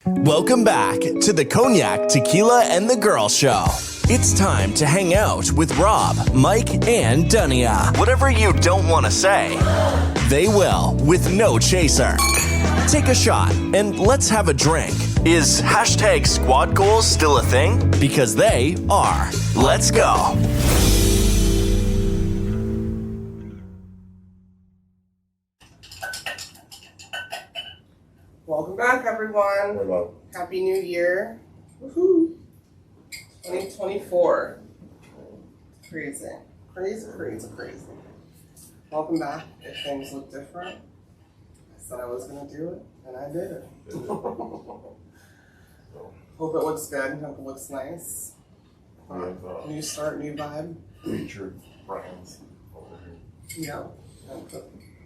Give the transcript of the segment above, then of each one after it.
Welcome back to the Cognac, Tequila, and the Girl Show. It's time to hang out with Rob, Mike, and Dunya. Whatever you don't want to say, they will with no chaser. Take a shot and let's have a drink. Is hashtag squad goals still a thing? Because they are. Let's go. Welcome back, everyone. Hello. Happy New Year. Woohoo. 2024. Crazy. Crazy. Welcome back. If things look different, I said I was going to do it, and I did it. Hope it looks good. Hope it looks nice. New start, new vibe. Featured brands over here. Yeah.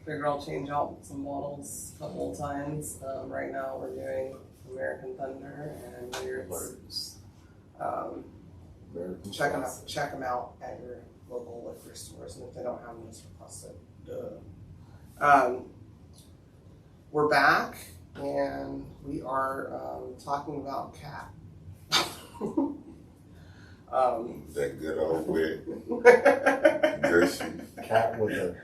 Figure I'll change out some bottles a couple of times. Right now we're doing American Thunder and Weirds. Check them out at your local liquor stores, and if they don't have them, just request it. We're back, and we are talking about Katt. That good old wet. Gushy. Katt with a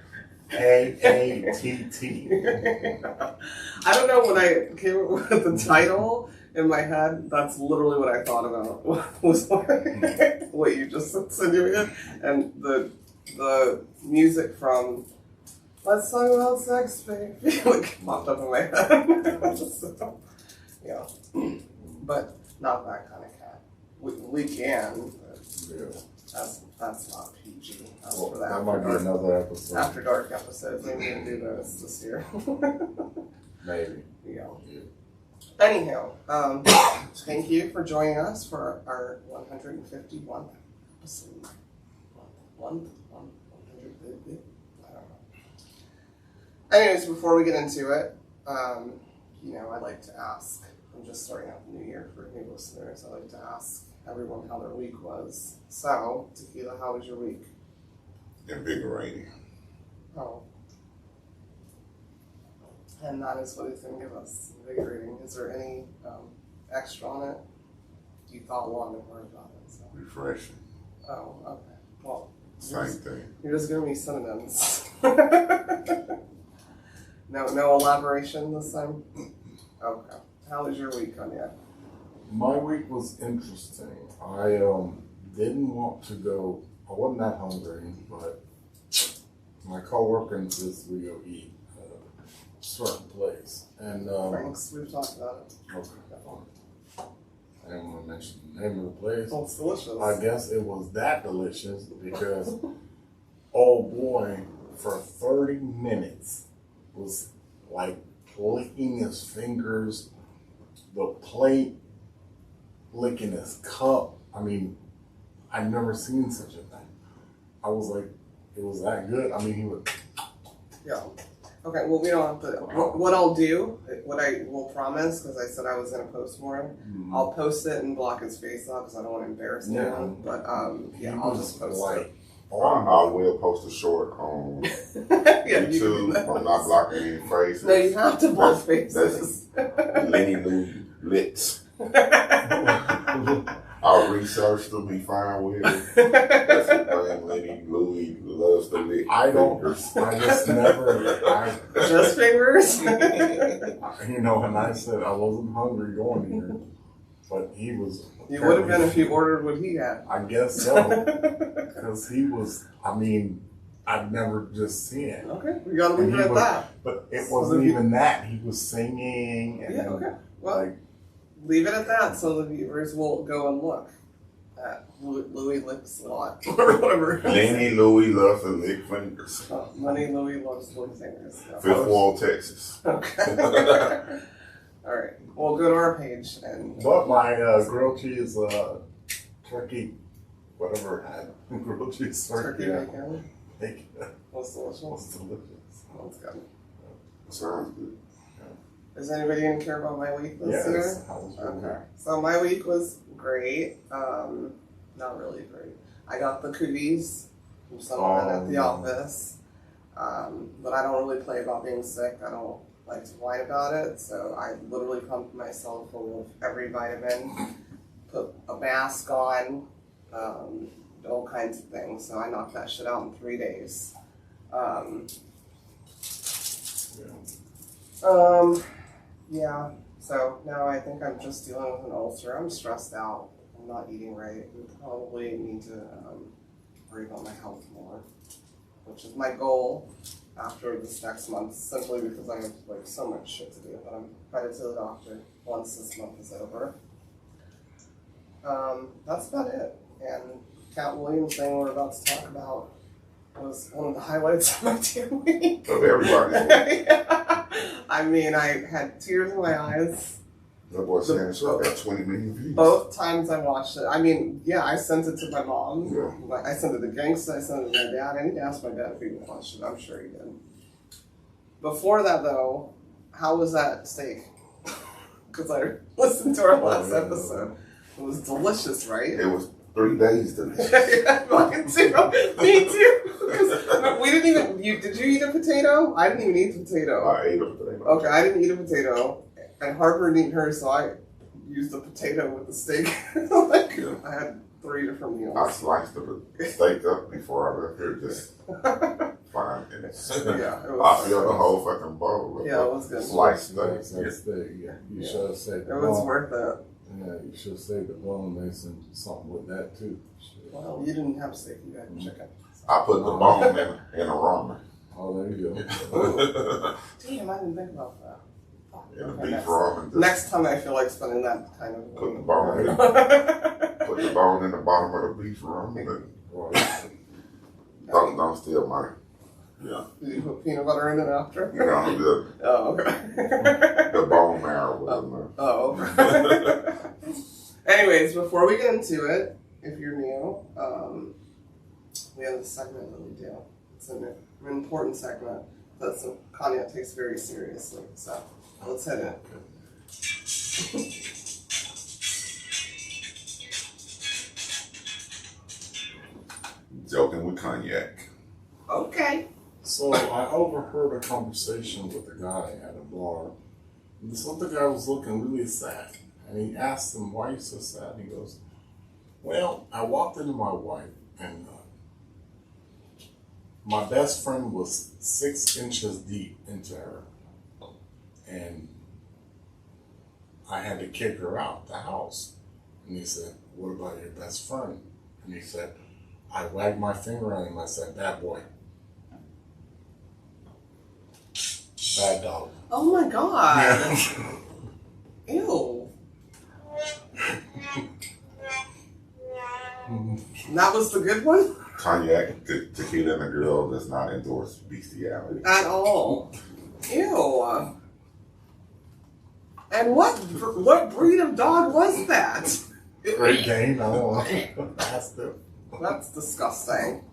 K-A-T-T. I don't know, when I came up with the title in my head, that's literally what I thought about. Was like what you just insinuated, and the music from "Let's Talk About Sex, Baby" like popped up in my head. So, yeah, but not that kind of cat. We can, but that's not PG. That's for the That after might be dark. another episode. After dark episodes. Maybe we can do those this year. Maybe. Yeah. Anyhow, thank you for joining us for our 151th episode. 150? I don't know. Anyways, before we get into it, I'd like to ask, I'm just starting out the new year for new listeners, I'd like to ask everyone how their week was. So, Tequila, how was your week? Invigorating. Oh. And that is what he's going to give us, invigorating. Is there any extra on it? You thought long and hard about it. So. Refreshing. Oh, okay. Well, Same thing. you're just giving me synonyms. No elaboration this time? Okay. How was your week, Cognac? My week was interesting. I didn't want to go. I wasn't that hungry, but my coworker insists we go eat at a certain place. And Frank's, we've talked about it. okay. I didn't want to mention the name of the place. Oh, it's delicious. I guess it was that delicious because, oh boy, for 30 minutes was like licking his fingers, the plate, licking his cup. I mean, I've never seen such a thing. I was like, it was that good. I mean, he would. Yeah. Okay, well, we don't have to. What I'll do, what I will promise, because I said I was going to post more, I'll post it and block his face out because I don't want to embarrass anyone. But I'll just post it. I will post a short on Yeah, YouTube. I'm not blocking any faces. No, you have to block faces. That's Lenny Lou Litz. I'll research to be fine with it. That's the thing. Lenny Louie loves to lick fingers. I just never. Just fingers? And I said I wasn't hungry going here, but he was. You would have been if you ordered what he had. I guess so, because he was. I mean, I've never just seen it. Okay, we gotta leave it at that. But it wasn't even that. He was singing. And Yeah, okay. Well, leave it at that so the viewers will go and look at Louis Licks a lot, or whatever. Lenny Louie loves to lick fingers. Lenny Louis loves lick fingers. Fifth Wall, Texas. Okay. All right. Well, go to our page and. But my grilled cheese turkey, whatever it had, grilled cheese turkey bacon. Bacon. Was delicious. Was delicious. That's good. Sounds good. Is anybody going to care about my week this Yes. year? Okay. Okay. So my week was great. Not really great. I got the cooties from someone at the office. But I don't really play about being sick. I don't like to whine about it, so I literally pumped myself full of every vitamin, put a mask on, all kinds of things. So I knocked that shit out in 3 days. Yeah. So now I think I'm just dealing with an ulcer. I'm stressed out. I'm not eating right. We probably need to worry about my health more, which is my goal after this next month, simply because I have like so much shit to do. But I'm headed to the doctor once this month is over. That's about it. And Katt Williams thing we're about to talk about was one of the highlights of my 2 week. Of everybody. Yeah. I mean, I had tears in my eyes. That boy Shannon Sharp got 20 million views. Both times I watched it. I mean, yeah, I sent it to my mom. Yeah. I sent it to Gangsta. I sent it to my dad. I need to ask my dad if he watched it. I'm sure he did. Before that, though, how was that steak? Because I listened to our last episode. It was delicious, right? It was 3 days delicious. Yeah, mine too. Me too. We didn't even. Did you eat a potato? I didn't even eat a potato. I ate a potato. Okay, I didn't eat a potato, and Harper didn't eat hers, so I used a potato with the steak. I had 3 different meals. I sliced the steak up before I left here, just fine. Yeah, it I was. filled the whole fucking bowl. Yeah, it was good. Sliced steak. Yeah, you should have saved the It was bone. worth it. Yeah, you should have saved the bone and something with that too. Shit. Well, you didn't have steak, you had chicken. I put the bone in a ramen. Oh, there you go. Damn, I didn't think about that. In a Okay, beef ramen. Just Next time I feel like spending that kind of put the money. bone in. Put the bone in the bottom of the beef ramen. And Right. don't steal my. Yeah. Did you put peanut butter in it after? You know, Oh, okay. the bone marrow was in there. Oh. Anyways, before we get into it, if you're new, we have a segment that we do. It's an important segment that Cognac takes very seriously. So let's hit it. Joking with cognac. Okay. So I overheard a conversation with a guy at a bar. This other guy was looking really sad. And he asked him, "Why are you so sad?" And he goes, "Well, I walked into my wife and my best friend was 6 inches deep into her. And I had to kick her out the house." And he said, "What about your best friend?" And he said, I wagged my finger at him. I said, "Bad boy. Bad dog." Oh my god. Ew. That was the good one? Cognac, tequila, and a girl does not endorse bestiality. At all. Ew. And what breed of dog was that? Great Dane. I don't know. Mastiff. That's disgusting.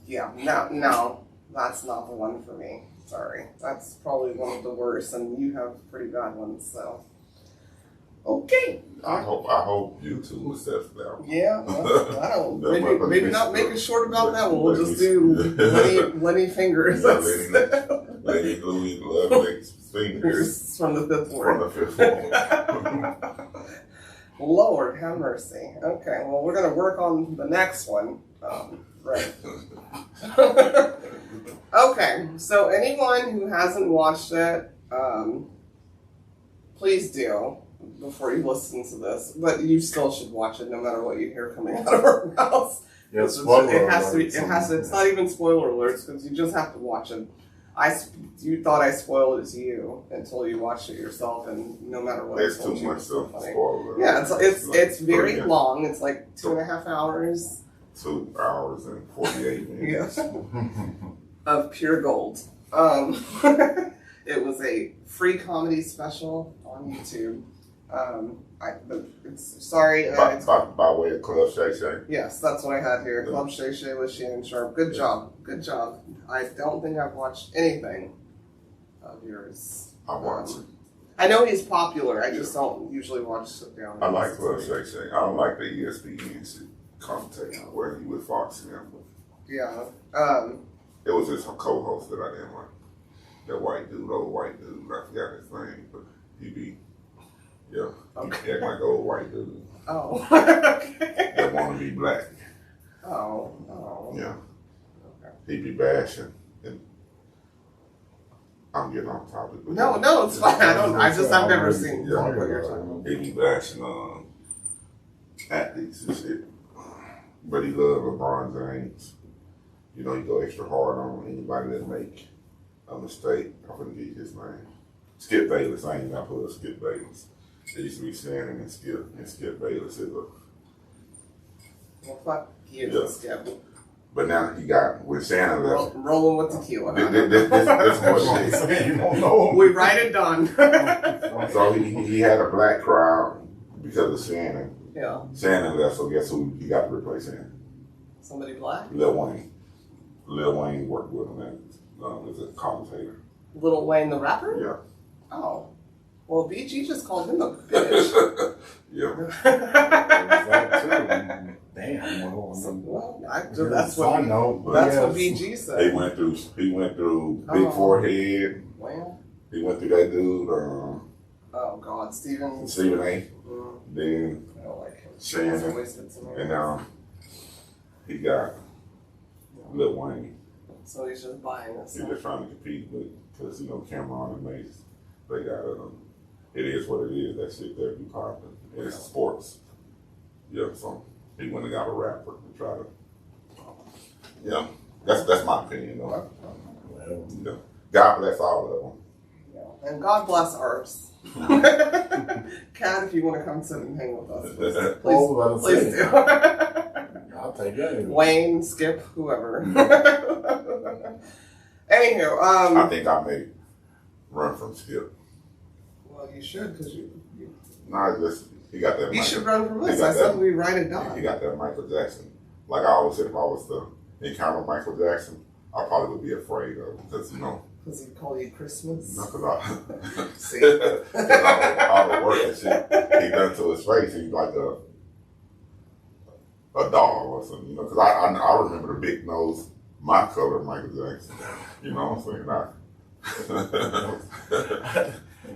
Yeah, no, that's not the one for me. Sorry. That's probably one of the worst, and you have pretty bad ones, so. Okay. I hope you two accept that one. Yeah, well, I don't. No, Maybe not make it short about that one. We'll just do Lenny Fingers. Yeah, Lady Louie Love Nick's fingers From the fifth from ward. the fifth one. Lord have mercy. Okay, well, we're going to work on the next one. Right. Okay, so anyone who hasn't watched it, please do before you listen to this. But you still should watch it no matter what you hear coming out of our mouths. Yeah, It has to be. It's not even spoiler alerts because you just have to watch it. You thought I spoiled it to you until you watched it yourself, and no matter what, There's I told too you, much it's so to funny. spoil. Yeah, it's very 3 long. It's like 2.5 hours 2 hours and 48 minutes. of pure gold. It was a free comedy special on YouTube. By way of Club Shay Shay. Yes, that's what I had here. Club Shay Shay with Shannon Sharp. Good job. I don't think I've watched anything of yours. I watch it. I know he's popular. I just don't usually watch sit down. I like Club Shay Shay. I don't like the ESPN shit commentating where he with Fox and them. Yeah. It was just a co-host that I didn't like. That white dude, old white dude. I forgot his name, but he be he act like old white dude. Oh. That want to be black. Oh. Yeah. Okay. He be bashing. And I'm getting off topic. But No, it's fine. I've never seen Yeah. what you're talking about. He be bashing athletes and shit. But he love LeBron James. You know, he go extra hard on anybody that make a mistake. I'm gonna give you his name. Skip Bayless. I ain't gonna put Skip Bayless. It used to be Shannon and Skip Bayless is a. Well, fuck you, Yeah. Skip. But now he got with Shannon left. Rolling with tequila. This what it is. You don't know. We write it done. So he had a black crowd because of Shannon. Yeah. Shannon left, so guess who he got to replace him? Somebody black? Lil Wayne. Lil Wayne worked with him as a commentator. Lil Wayne the rapper? Yeah. Oh. Well, BG just called him a bitch. Yeah. Damn. Well, that's what BG He said. went through Big Forehead. Well, He went through that dude, oh God, Stephen Stephen A. Then I don't like him. Shannon. He's wasted some And now he got Lil Wayne. So he's just buying us. He's just trying to compete because Cameron and Mace, they got it is what it is. That shit there be popping. It's sports. Yeah, so he went and got a rapper to try to. Yeah, that's my opinion though. Yeah. God bless all of them. Yeah. And God bless ours. Kat, if you want to come sit and hang with us, please do. I'll take that. Wayne, Skip, whoever. Anywho, I think I may run from Skip. Well, you should, because you Nah, he got that. you should run from us. I said we write it down. He got that Michael Jackson. Like I always said, if I was to encounter Michael Jackson, I probably would be afraid of him because Because he called you Christmas. because all See? the work and shit he done to his face, he's like a doll or something, because I remember the big nose, my color Michael Jackson. You know what I'm saying?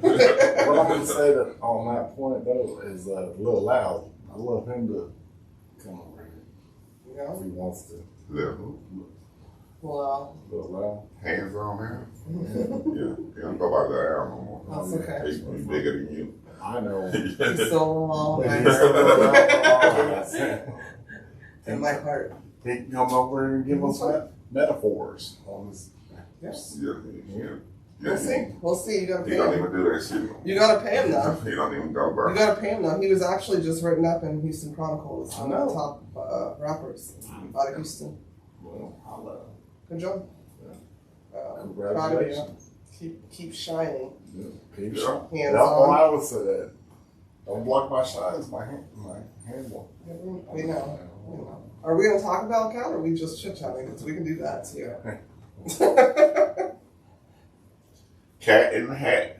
What I'm gonna say that on that point though is Lil Loud. I love him to come over here Yeah. if he wants to. Yeah. Well, Lil Loud. Hands on him. Yeah. He don't go by the air no more. that's okay. He's bigger than you. I know. He's still a long He's way. still Lil Loud. In my heart. He can come over here and give us metaphors on his. Yes. Yeah. We'll see. We'll see. You gotta He pay don't him. even do that shit. You gotta pay him though. He don't even go, bro. You gotta pay him though. He was actually just written up in Houston Chronicles. I One of know. the top rappers out of Houston. Well, I love Good job. Proud of you. Congratulations. Keep shining. Keep Yeah. shining. Hands That's what on. I would say. That. Don't block my shines. My hand won't. We know. Are we gonna talk about Kat or are we just chit chatting? Because we can do that too. Cat in the Hat.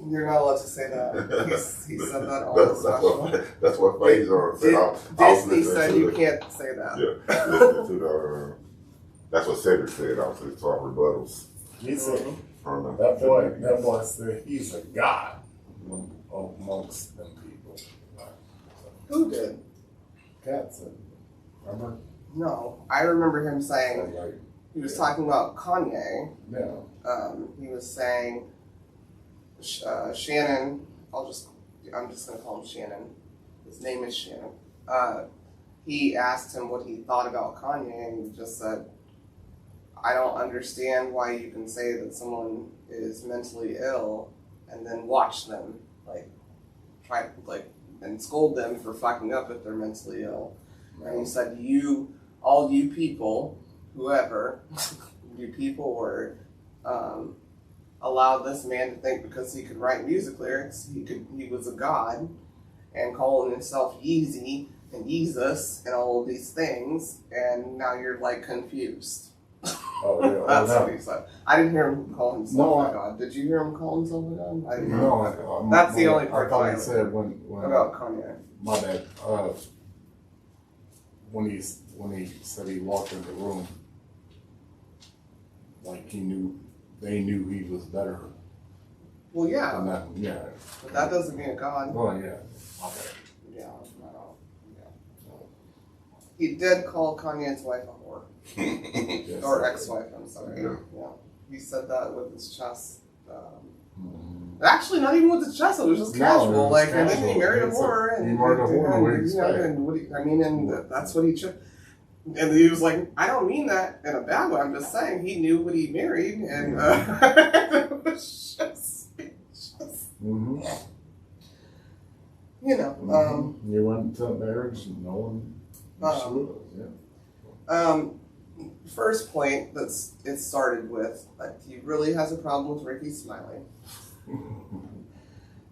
You're not allowed to say that. He said that all the special. That's what Faison said. I was Disney listening said to you the- can't say that. Yeah, listening to the. That's what Cedric said. I was listening to our rebuttals He said from the. that boy said he's a god amongst them people. Who did? Cat said, remember? No, I remember him saying Like, he was talking about Kanye. yeah. He was saying Shannon. I'm just gonna call him Shannon. His name is Shannon. He asked him what he thought about Kanye, and he just said, "I don't understand why you can say that someone is mentally ill, and then watch them and scold them for fucking up if they're mentally ill." And he said, all you people, whoever, you people were, allowed this man to think because he could write music lyrics, he was a god, and calling himself Yeezy and Jesus and all of these things, and now you're confused. Oh, yeah. That's what he said. I didn't hear him call himself a god. Did you hear him call himself a god? I didn't hear him. That's the only part I thought I he said when about Kanye. my bad. When he said he walked in the room, like he knew they knew he was better Well, yeah, than them. Yeah. but that doesn't mean God. Well, yeah. Okay. Yeah, I don't. Yeah. He did call Kanye's wife a whore. Yes. Or ex-wife, I'm sorry. Yeah. Yeah. He said that with his chest. Mhm. Actually, not even with his chest. It was just No, casual. it was Like, and then he casual. married a It's whore, and he married a whore, and, what do you you know, expect? and and that's what he. And he was like, I don't mean that in a bad way. I'm just saying he knew what he married, and it was just, Mhm. you know. Mhm. You went to marriage knowing who she was. Yeah. First point it started with, he really has a problem with Ricky Smiley,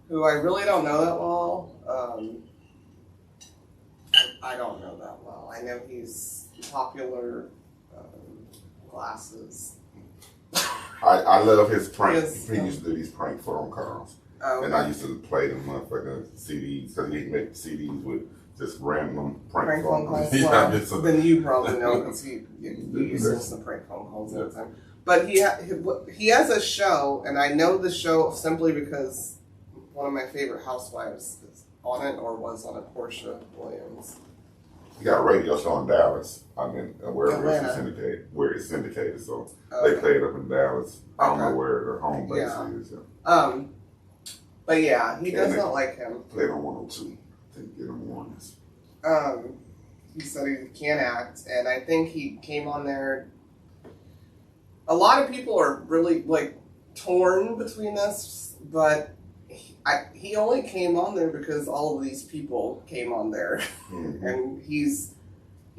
who I really don't know that well. I don't know that well. I know he's popular, glasses. I love his prank. Yes. He used to do these prank phone calls. Oh, And I used to play them motherfucking CDs, because he'd make CDs with just random prank phone calls. Yeah, Well, just a- then you probably know because he used to listen to prank phone calls all the time. But he has a show, and I know the show simply because one of my favorite housewives is on it or was on it, Portia Williams. He got a radio show in Dallas. I mean, wherever it's Atlanta. syndicated, where it's syndicated. So Okay. they play it up in Dallas. I don't Okay. know where their home base Yeah. is. Yeah. But yeah, he does And not like him. Play it on 102 to get them warnings. He said he can't act, and I think he came on there. A lot of people are really like torn between this, but he only came on there because all of these people came on there, Mhm. and he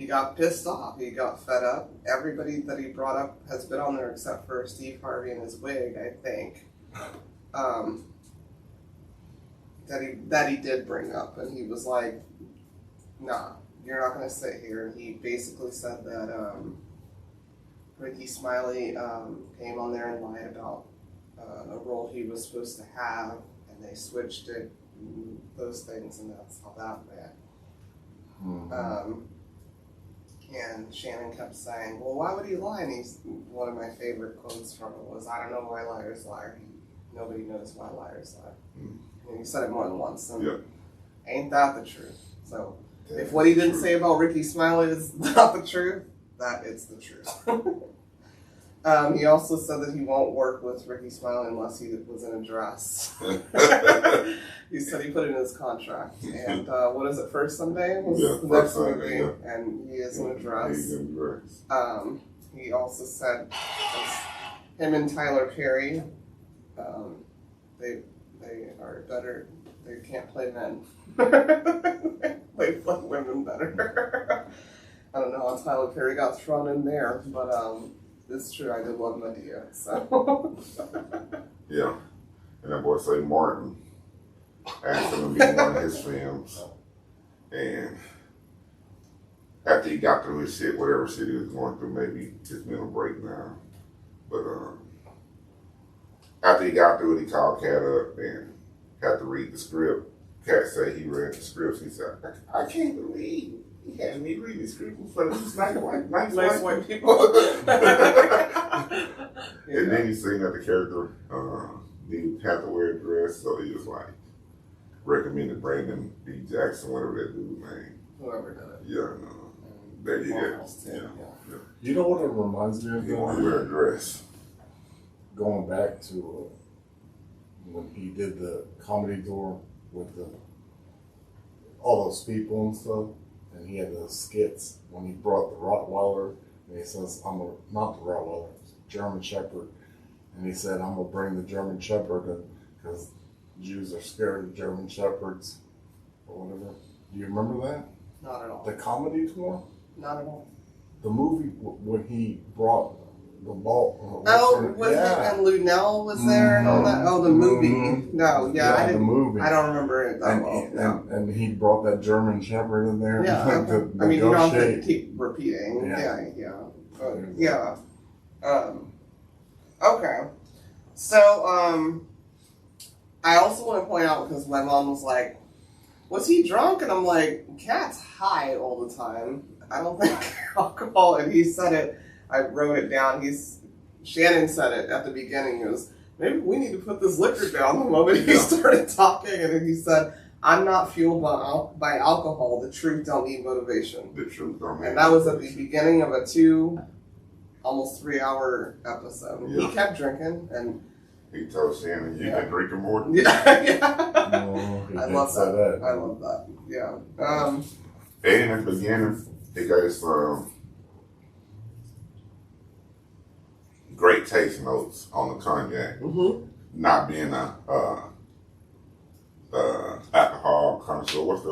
got pissed off. He got fed up. Everybody that he brought up has been on there except for Steve Harvey and his wig, I think. That he did bring up, and he was like, "Nah, you're not gonna sit here." And he basically said that Ricky Smiley came on there and lied about a role he was supposed to have, and they switched it, and those things, and that's how that went. Mhm. And Shannon kept saying, "Well, why would he lie?" And one of my favorite quotes from it was, "I don't know why liars lie. Nobody knows why liars lie." And he said it more than once. And Yeah. ain't that the truth? So if what he didn't say about Ricky Smiley is not the truth, that is the truth. He also said that he won't work with Ricky Smiley unless he was in a dress. He said he put it in his contract. And what is it, First Sunday? Was Yeah, the First next Sunday, movie, yeah. and he is in a dress. He's in a dress. He also said him and Tyler Perry, they are better. They can't play men. They play women better. I don't know how Tyler Perry got thrown in there, but it's true. I did love Medea. So Yeah. And that boy say Martin asked him to be in one of his films. And after he got through his shit, whatever shit he was going through, maybe his mental breakdown. But after he got through it, he called Katt up and had to read the script. Katt said he read the scripts. He said, I can't believe he had me read the script in front of these nice white people. And then he seen that the character didn't have to wear a dress, so he was like recommended Brandon D. Jackson, whatever that dude's name. Whoever did it. Yeah, there you go. Yeah. You know what it reminds me of? He want to wear a dress. Going back to when he did the comedy tour with all those people and stuff, and he had those skits when he brought the Rottweiler, and he says, not the Rottweiler, German Shepherd, and he said, I'm gonna bring the German Shepherd in because Jews are scared of German Shepherds or whatever. Do you remember that? Not at all. The comedy tour? Not at all. The movie when he brought the ball. And Lunell was there and all that? Oh, the movie. Mhm. No, I the didn't. movie. I don't remember it that well. No. And he brought that German Shepherd in there. Yeah, to I mean, you don't have to negotiate. keep repeating. Yeah. Yeah. Okay. So, I also want to point out, because my mom was like, was he drunk? And I'm like, Katt's high all the time. I don't think alcohol, and he said it, I wrote it down, Shannon said it at the beginning. It was, maybe we need to put this liquor down the moment he started talking. And then he said, I'm not fueled by alcohol. The truth don't need motivation. The truth don't need And that was at the beginning of a almost 3-hour episode. Yeah. He kept drinking, and He told Shannon, you been drinking more than yeah. No, he I didn't love say that. I love that. Yeah. And in the beginning, he gave some great taste notes on the cognac, not being a alcohol connoisseur. What's the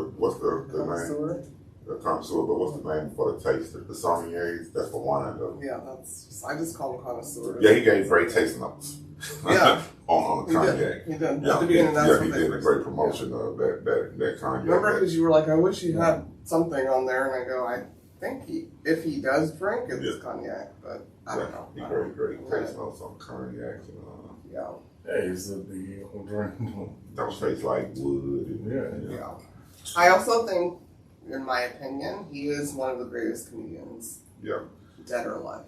name? The connoisseur, but what's the name for the taster? The sommeliers. That's for wine though. Yeah, I just call him connoisseur. Yeah, he gave great taste notes. Yeah. on the cognac. He did. Yeah, At the beginning, that's what he they did were a great saying. promotion of that cognac. Remember, because you were like, I wish he had something on there, and I go, I think if he does drink, it's cognac, but I don't know. He gave great taste notes on cognac. Yeah. Hey, he said the drink Don't taste like wood. Yeah. I also think, in my opinion, he is one of the greatest comedians. Yeah. Dead or alive.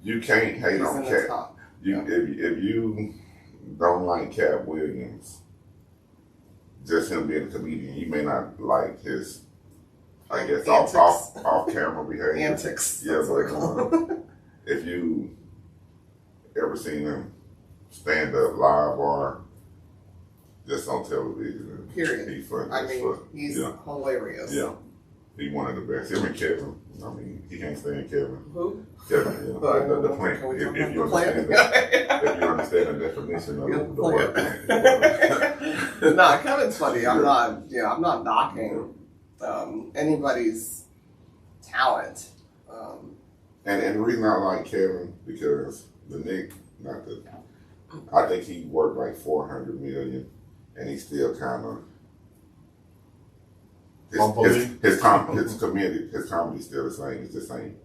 You can't hate He's on in the Katt. top. If you don't like Katt Williams, just him being a comedian, you may not like his, I guess, off camera behavior. Antics. Yeah, That's what I call but them. if you ever seen him stand up live or just on television, Period. he's funny. I mean, he's hilarious. Yeah. He's one of the best. Him and Kevin. I mean, he can't stand Kevin. Who? Kevin, the plant. Can we talk If you about the understand plant? if you understand the definition of the word plant. Nah, Kevin's funny. I'm not knocking anybody's talent. And the reason I like Kevin, because I think he worked like 400 million, and he still kind of his comedy still the same. It's just ain't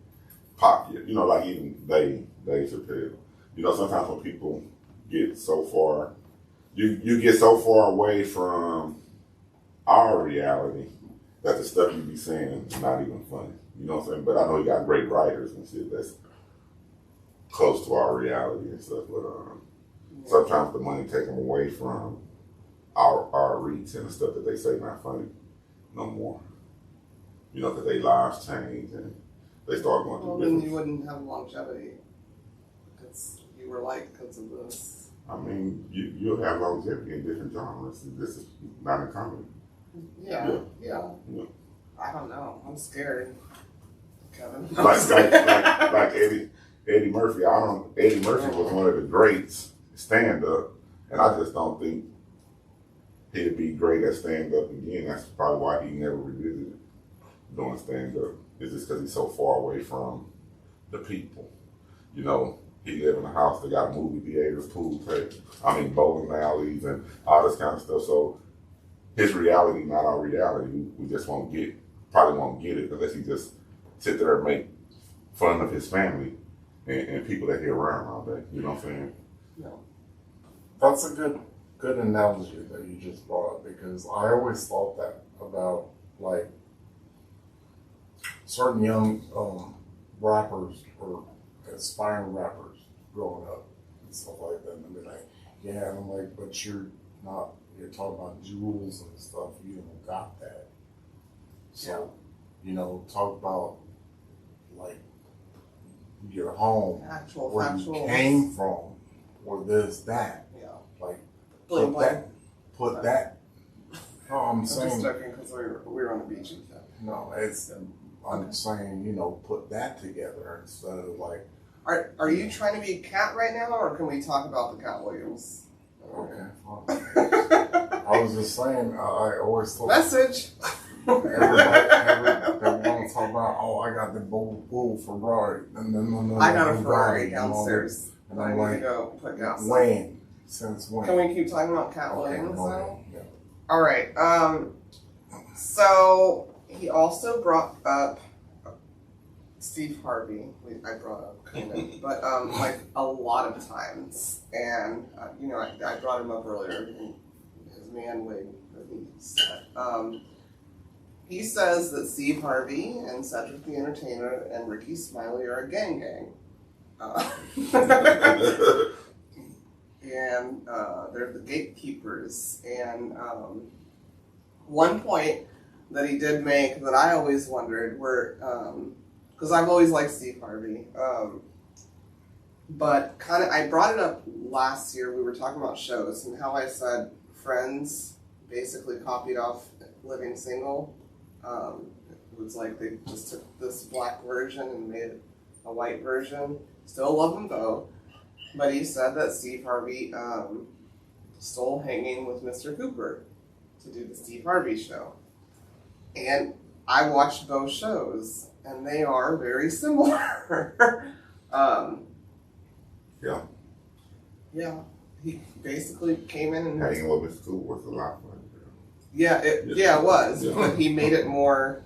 pop yet. You know, like even Dave Chappelle. You know, sometimes when people get so far, you get so far away from our reality that the stuff you be saying is not even funny. You know what I'm saying? But I know you got great writers and shit that's close to our reality and stuff. But sometimes the money take them away from our reach and the stuff that they say not funny no more. You know, because their lives change and they start going through Then different. you wouldn't have longevity because you were like because of this. I mean, you'll have longevity in different genres. This is not a comedy. Yeah. Yeah. I don't know. I'm scared, Kevin. like Eddie Murphy. Eddie Murphy was one of the greats stand up, and I just don't think he'd be great at stand up again. That's probably why he never revisited doing stand up. It's just because he's so far away from the people. You know, he live in a house that got movie theaters, bowling alleys, and all this kind of stuff. So his reality, not our reality. We just probably won't get it unless he just sit there and make fun of his family and people that he around all day. You know what I'm saying? No. That's a good analogy that you just brought up, because I always thought that about like certain young rappers or aspiring rappers growing up and stuff like that, and they'll be like, yeah, and I'm like, but you're talking about jewels and stuff, you don't got that. So, talk about like your home, where you came from, or this, that. Yeah. Like, Blame. put that. No, I'm just saying. joking because we were on the beach and stuff. No, I'm saying, put that together instead of like. Are you trying to be Katt right now, or can we talk about the Katt Williams? Okay, fine. I was just saying, I always thought. Message. Everybody want to talk about, I got the bull Ferrari. I got a Ferrari downstairs. And I'm like, go put gas. when? Since when? Can we keep talking about Katt Williams now? Yeah. All right. So he also brought up Steve Harvey. I brought up Cognac, but like a lot of times, and I brought him up earlier. His man wig that he said. He says that Steve Harvey and Cedric the Entertainer and Ricky Smiley are a gang. And they're the gatekeepers. And one point that he did make that I always wondered were, because I've always liked Steve Harvey, but kind of I brought it up last year. We were talking about shows and how I said Friends basically copied off Living Single. It was like they just took this black version and made it a white version. Still love them though. But he said that Steve Harvey stole Hanging with Mr. Cooper to do the Steve Harvey show. And I watched both shows, and they are very similar. Yeah. Yeah. He basically came in and... Hanging with Mr. Cooper was a lot of fun. Yeah, it was. Yeah. But he made it more...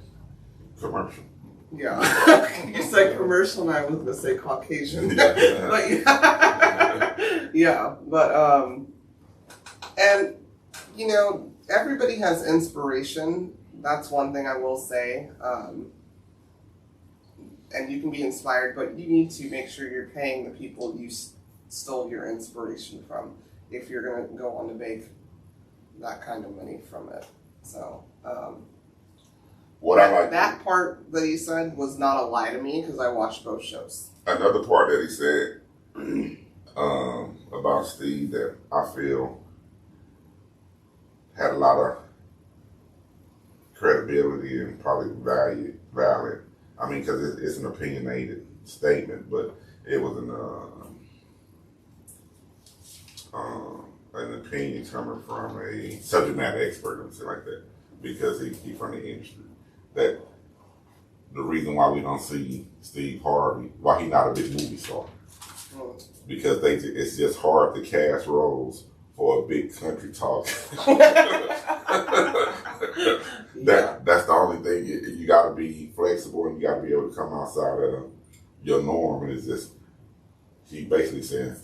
Commercial. Yeah. You said commercial, and I was going to say Caucasian. Yeah. But yeah. Yeah, but, and, you know, everybody has inspiration. That's one thing I will say. And you can be inspired, but you need to make sure you're paying the people you stole your inspiration from if you're going to go on to make that kind of money from it. So, that part that he said was not a lie to me because I watched both shows. Another part that he said about Steve that I feel had a lot of credibility and probably valid. I mean, because it's an opinionated statement, but it was an opinion coming from a subject matter expert or something like that, because he from the industry. That the reason why we don't see Steve Harvey, why he's not a big movie star, because it's just hard to cast roles for a big country talk. That's the only thing. You got to be flexible and you got to be able to come outside of your norm. And it's just, he basically saying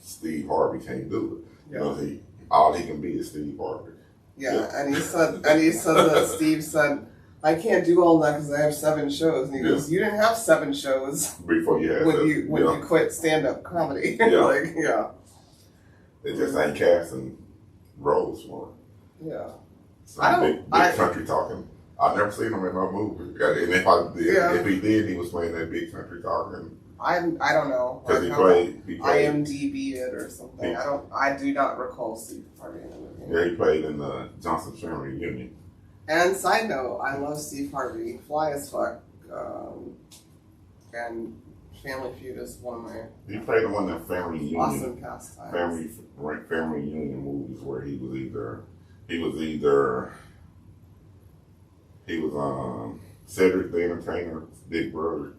Steve Harvey can't do it. Yeah. You know, all he can be is Steve Harvey. Yeah, and he said that Steve said, I can't do all that because I have 7 shows. And he goes, you didn't have 7 shows before you had when you quit stand-up comedy. Yeah. They just ain't casting roles for it. Yeah. Some big country talking. I've never seen him in no movie. And if he did, he was playing that big country talking. I don't know. Because he played IMDb it or something. I do not recall Steve Harvey in the movie. Yeah, he played in the Johnson Family Reunion. And side note, I love Steve Harvey. Fly as fuck. And Family Feud is one of my... He played in one of the Family Reunion. Awesome pastimes. Family Reunion movies where he was Cedric the Entertainer, Big Brother.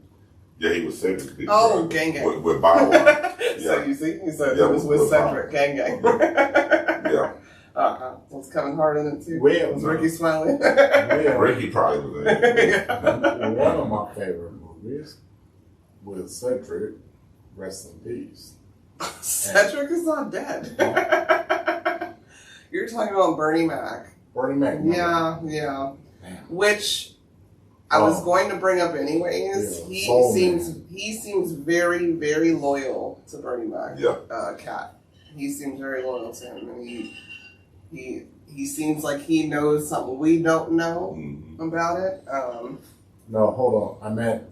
Yeah, he was Cedric Big Brother. Oh, Gang Gang. With Bow Wow. Yeah. So you see, he said it was with Cedric, Gang Gang. Yeah. Was Kevin Hart in it too? Well, was Ricky smiling? Ricky probably was in it. One of my favorite movies with Cedric, rest in peace. Cedric is not dead. You're talking about Bernie Mac. Bernie Mac. Yeah. Man. Which I was going to bring up anyways. Yeah, he seems very, very loyal to Bernie Mac. Yeah. Katt. He seems very loyal to him, and he seems like he knows something we don't know about it. No, hold on. I meant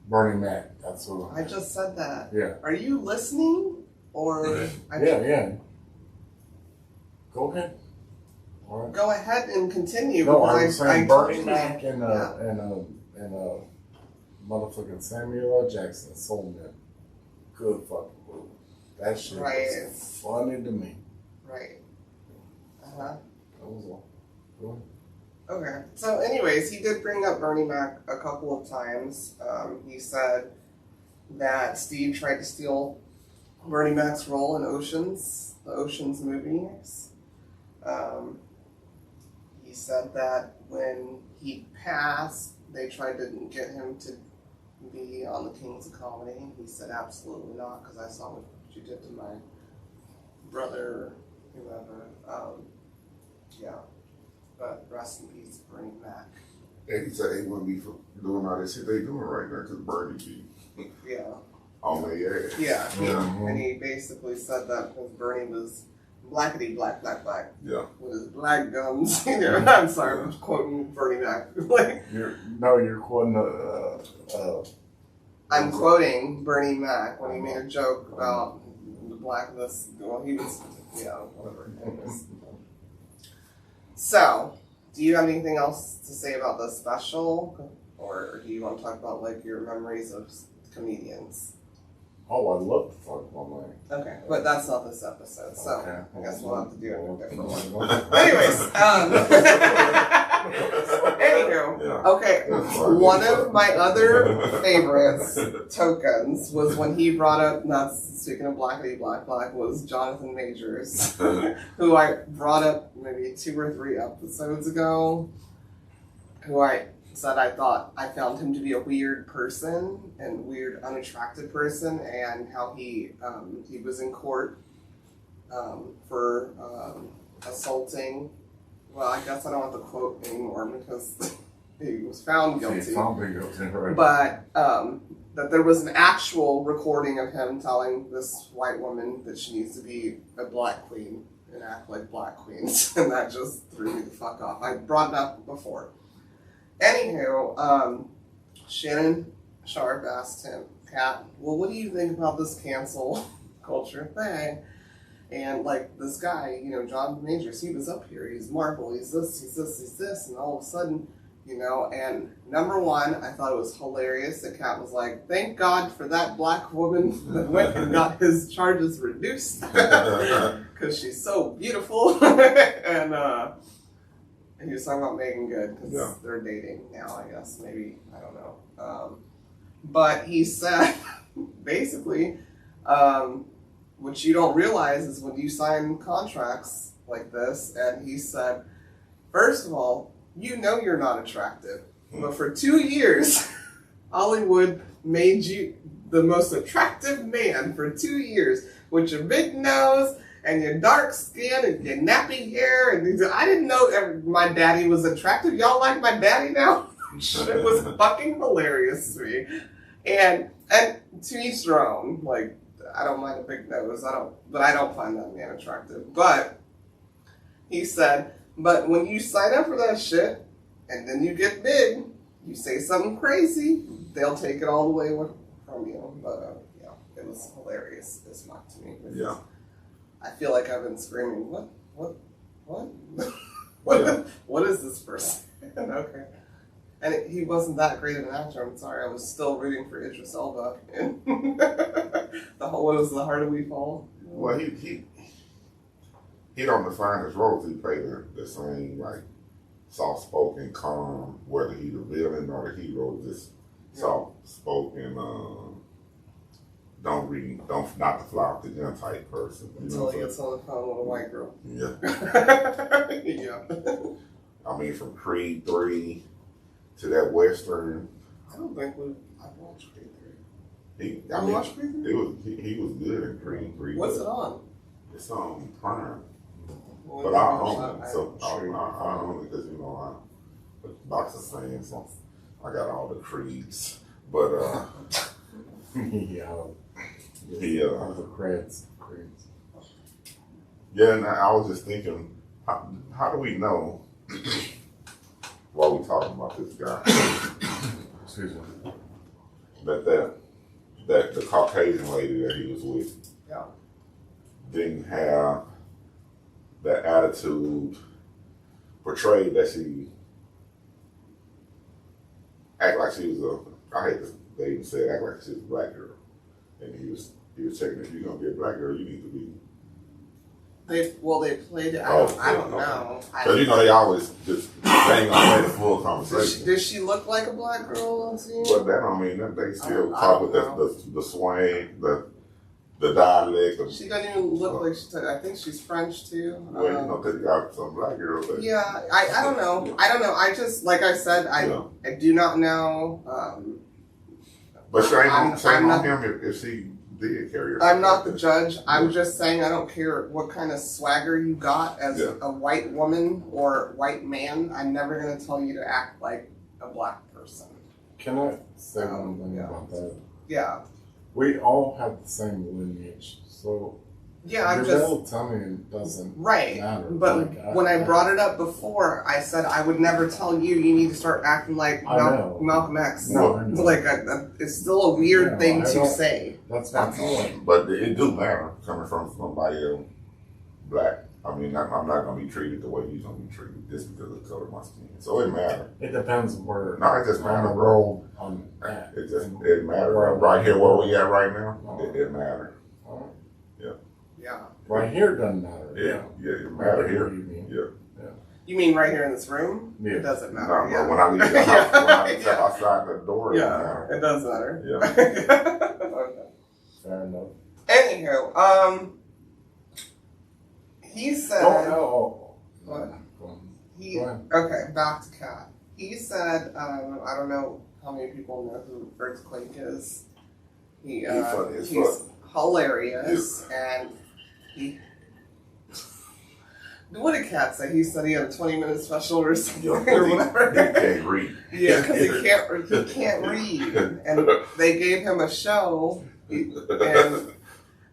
Bernie Mac. That's what I just said that. Yeah. Are you listening? Or yeah. Go ahead. All right. Go ahead and continue. No, I was saying Bernie told Mac you. and motherfucking Samuel L. Jackson sold me a good fucking movie. That shit was funny to me. Right. Uh-huh. That was all. Go ahead. Okay. So anyways, he did bring up Bernie Mac a couple of times. He said that Steve tried to steal Bernie Mac's role in the Ocean's movies. He said that when he passed, they tried to get him to be on the Kings of Comedy. He said, absolutely not, because I saw what you did to my brother, whoever. Yeah. But rest in peace, Bernie Mac. And he said they wouldn't be doing all this shit they doing right there because Bernie be Yeah. on their ass. Yeah. Mhm. And he basically said that because Bernie was blackety black Yeah. with his black gums. You know, I'm sorry, I'm quoting Bernie Mac. Like, You're quoting I'm quoting Bernie Mac when he made a joke about the blackness. Well, he was, whatever. Anyways. So, do you have anything else to say about the special? Or do you want to talk about, like, your memories of comedians? Oh, I'd love to talk about mine. Okay, but that's not this episode, so Okay. I guess we'll have to do a different one. one. Anyways, anywho, Yeah. okay, That's fine. one of my other favorites, tokens, was when he brought up, not speaking of blackety black, was Jonathan Majors, who I brought up maybe 2 or 3 episodes ago, who I said I thought I found him to be a weird person and weird, unattractive person, and how he was in court for assaulting. Well, I guess I don't have to quote anymore because he was found guilty. Right. But that there was an actual recording of him telling this white woman that she needs to be a black queen and act like black queens, and that just threw me the fuck off. I brought it up before. Anywho, Shannon Sharp asked him, Katt, well, what do you think about this cancel culture thing? And, like, this guy, John Majors, he was up here, he's Marvel, he's this, and all of a sudden, and number one, I thought it was hilarious that Katt was like, thank God for that black woman that went and got his charges reduced, because she's so beautiful, and he was talking about Megan Good, because they're dating now, I guess. Maybe, I don't know. But he said, basically, what you don't realize is when you sign contracts like this, and he said, first of all, you're not attractive. But for 2 years, Hollywood made you the most attractive man for 2 years, with your big nose, and your dark skin and your nappy hair, and I didn't know my daddy was attractive. Y'all like my daddy now? It was fucking hilarious to me. And to each their own. Like, I don't mind a big nose. But I don't find that man attractive. But he said, but when you sign up for that shit, and then you get big, you say something crazy, they'll take it all the way from you. But it was hilarious as much to me. Yeah. I feel like I've been screaming, what? What is this person? Okay. And he wasn't that great of an actor, I'm sorry. I was still rooting for Idris Elba. What was The Harder We Fall? Well, he don't define his roles. He played the same, like, soft-spoken, calm, whether he's the villain or the hero, just soft-spoken, not the fly off the gun type person. Until he gets on the phone with a white girl. Yeah. Yeah. I mean, from Creed 3 to that Western. I don't think I've watched Creed 3. You watched Creed 3? He was good in Creed 3. What's it on? It's on Prime. Well, But you I watched own it, that. so I own it because, I'm a boxing fan, so I got all the Creeds. But, Yeah. the Creds. yeah, and I was just thinking, how do we know while we're talking about this guy Excuse me. that the Caucasian lady that he was with didn't have that attitude portrayed, that she act like she was I hate to they even said act like she was a black girl. And he was checking, if you're gonna be a black girl, you need to be. They played it. I don't know. Because they always just they ain't gonna play the full conversation. Does she look like a black girl on scene? But that don't mean that they still I talk don't with the swing, the dialect. She doesn't even look like she's. I think she's French too. Well, because you got some black girls. That, Yeah, I don't know. I just, like I said, I do not know. But shame I'm on not- him if she did carry herself. I'm not like the that. judge. I'm just saying I don't care what kind of swagger you got as a white woman or white man. I'm never going to tell you to act like a black person. Can I say one thing about that? Yeah. We all have the same lineage, so Yeah, I'm your just Melatonin doesn't right. matter. But Like, when I brought it up before, I said I would never tell you. You need to start acting like Malcolm X. No, I know. Like it's still a weird thing to don't- say. That's my That's point. But it do matter coming from somebody black. I mean, I'm not gonna be treated the way he's gonna be treated just because of the color of my skin. So it matters. It depends where No, it just on matters, the bro. world on that. It matters. Right here where we at right now, it matters. Yeah. Right here doesn't matter. Yeah, it matters here. What do you mean? Yeah. You mean right here in this room? Yeah. It doesn't No, matter. but when I leave the house, when I step Yeah. outside the door, it Yeah, matters. it does matter. Yeah. Okay. Fair enough. Anywho, he said. What? He Go ahead. okay. Back to Katt. He said, I don't know how many people know who Earthquake is. He's funny as he's fuck. hilarious, and he. What did Katt say? He said he had a 20-minute special or something Yo, or he whatever. can't read. Yeah, because he can't read, and they gave him a show, and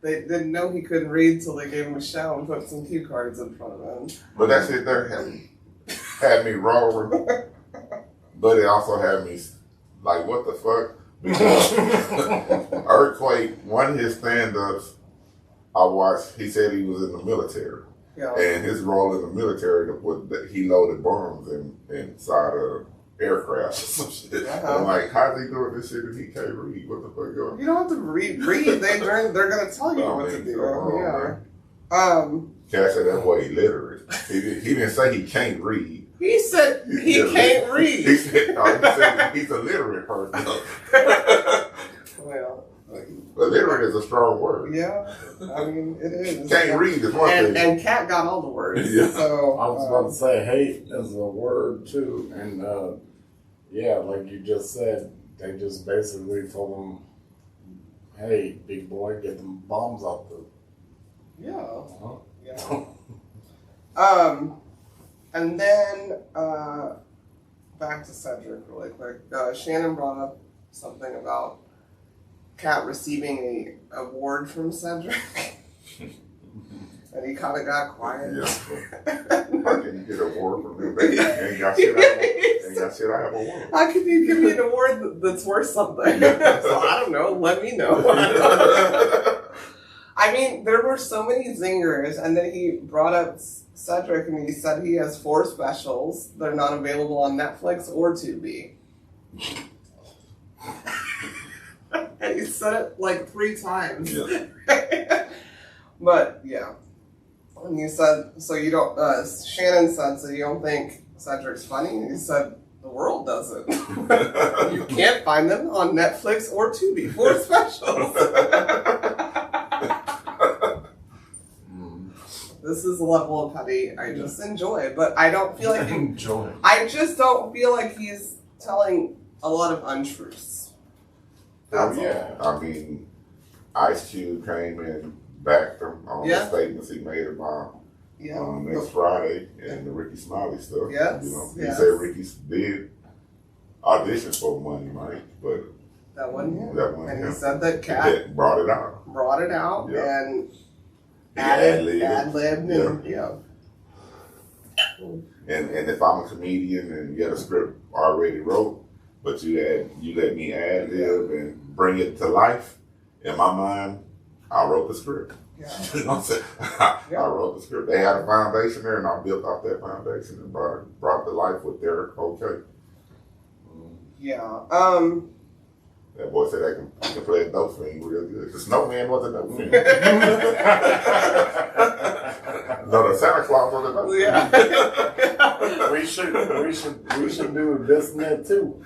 they didn't know he couldn't read till they gave him a show and put some cue cards in front of him. But that shit there had me rolling. But it also had me like, what the fuck? Because Earthquake, one of his stand-ups I watched, he said he was in the military. Yeah. And his role in the military was that he loaded bombs inside of aircraft or some shit. Uh-huh. I'm like, how's he doing this shit if he can't read? What the fuck going on? You don't have to read. They're gonna tell you what to do. Cash said that boy illiterate. He didn't say he can't read. He said he can't read. He said he's a literate person. Well, Illiterate is a strong word. yeah, I mean it is. Can't read is one thing. And Katt got all the words. Yeah. So I was about to say hate is a word too, and yeah, like you just said, they just basically told him, "Hey, big boy, get them bombs out the." yeah, Uh-huh. yeah. And then back to Cedric really quick. Shannon brought up something about Katt receiving a award from Cedric, and he kind of got quiet. Yeah. How can you get an award from them? They ain't got shit I have a award. How can you give me an award that's worth something? So I don't know. Let me know. I mean, there were so many zingers, and then he brought up Cedric, and he said he has 4 specials. They're not available on Netflix or Tubi. And he said it like 3 times. Yeah. But yeah. And you said, so you don't, Shannon said, so you don't think Cedric's funny? And he said, the world doesn't. You can't find them on Netflix or Tubi. 4 specials. This is a level of petty I just enjoy, but I don't feel like enjoy. I just don't feel like he's telling a lot of untruths. That's all. Yeah. I mean, Ice Cube came and backed him on the statements he made about Yeah. next Friday and the Ricky Smiley stuff. Yes, You know, he yes. said Ricky did audition for Money Mike, but That wasn't him. that wasn't And him. he said that He Katt did- brought it out. brought it out Yeah. and He ad-libbed ad-libbed. and And if I'm a comedian and you got a script already wrote, but you let me ad lib and bring it to life, in my mind, I wrote the script. yeah. You know what I'm saying? I wrote the script. They had a foundation there, and I built off that foundation and brought it to life with their okay. Yeah. That boy said he can play a dope fiend real good. The Snowman was a dope fiend. No, the Santa Claus was a dope fiend. Yeah. We should do this and that too.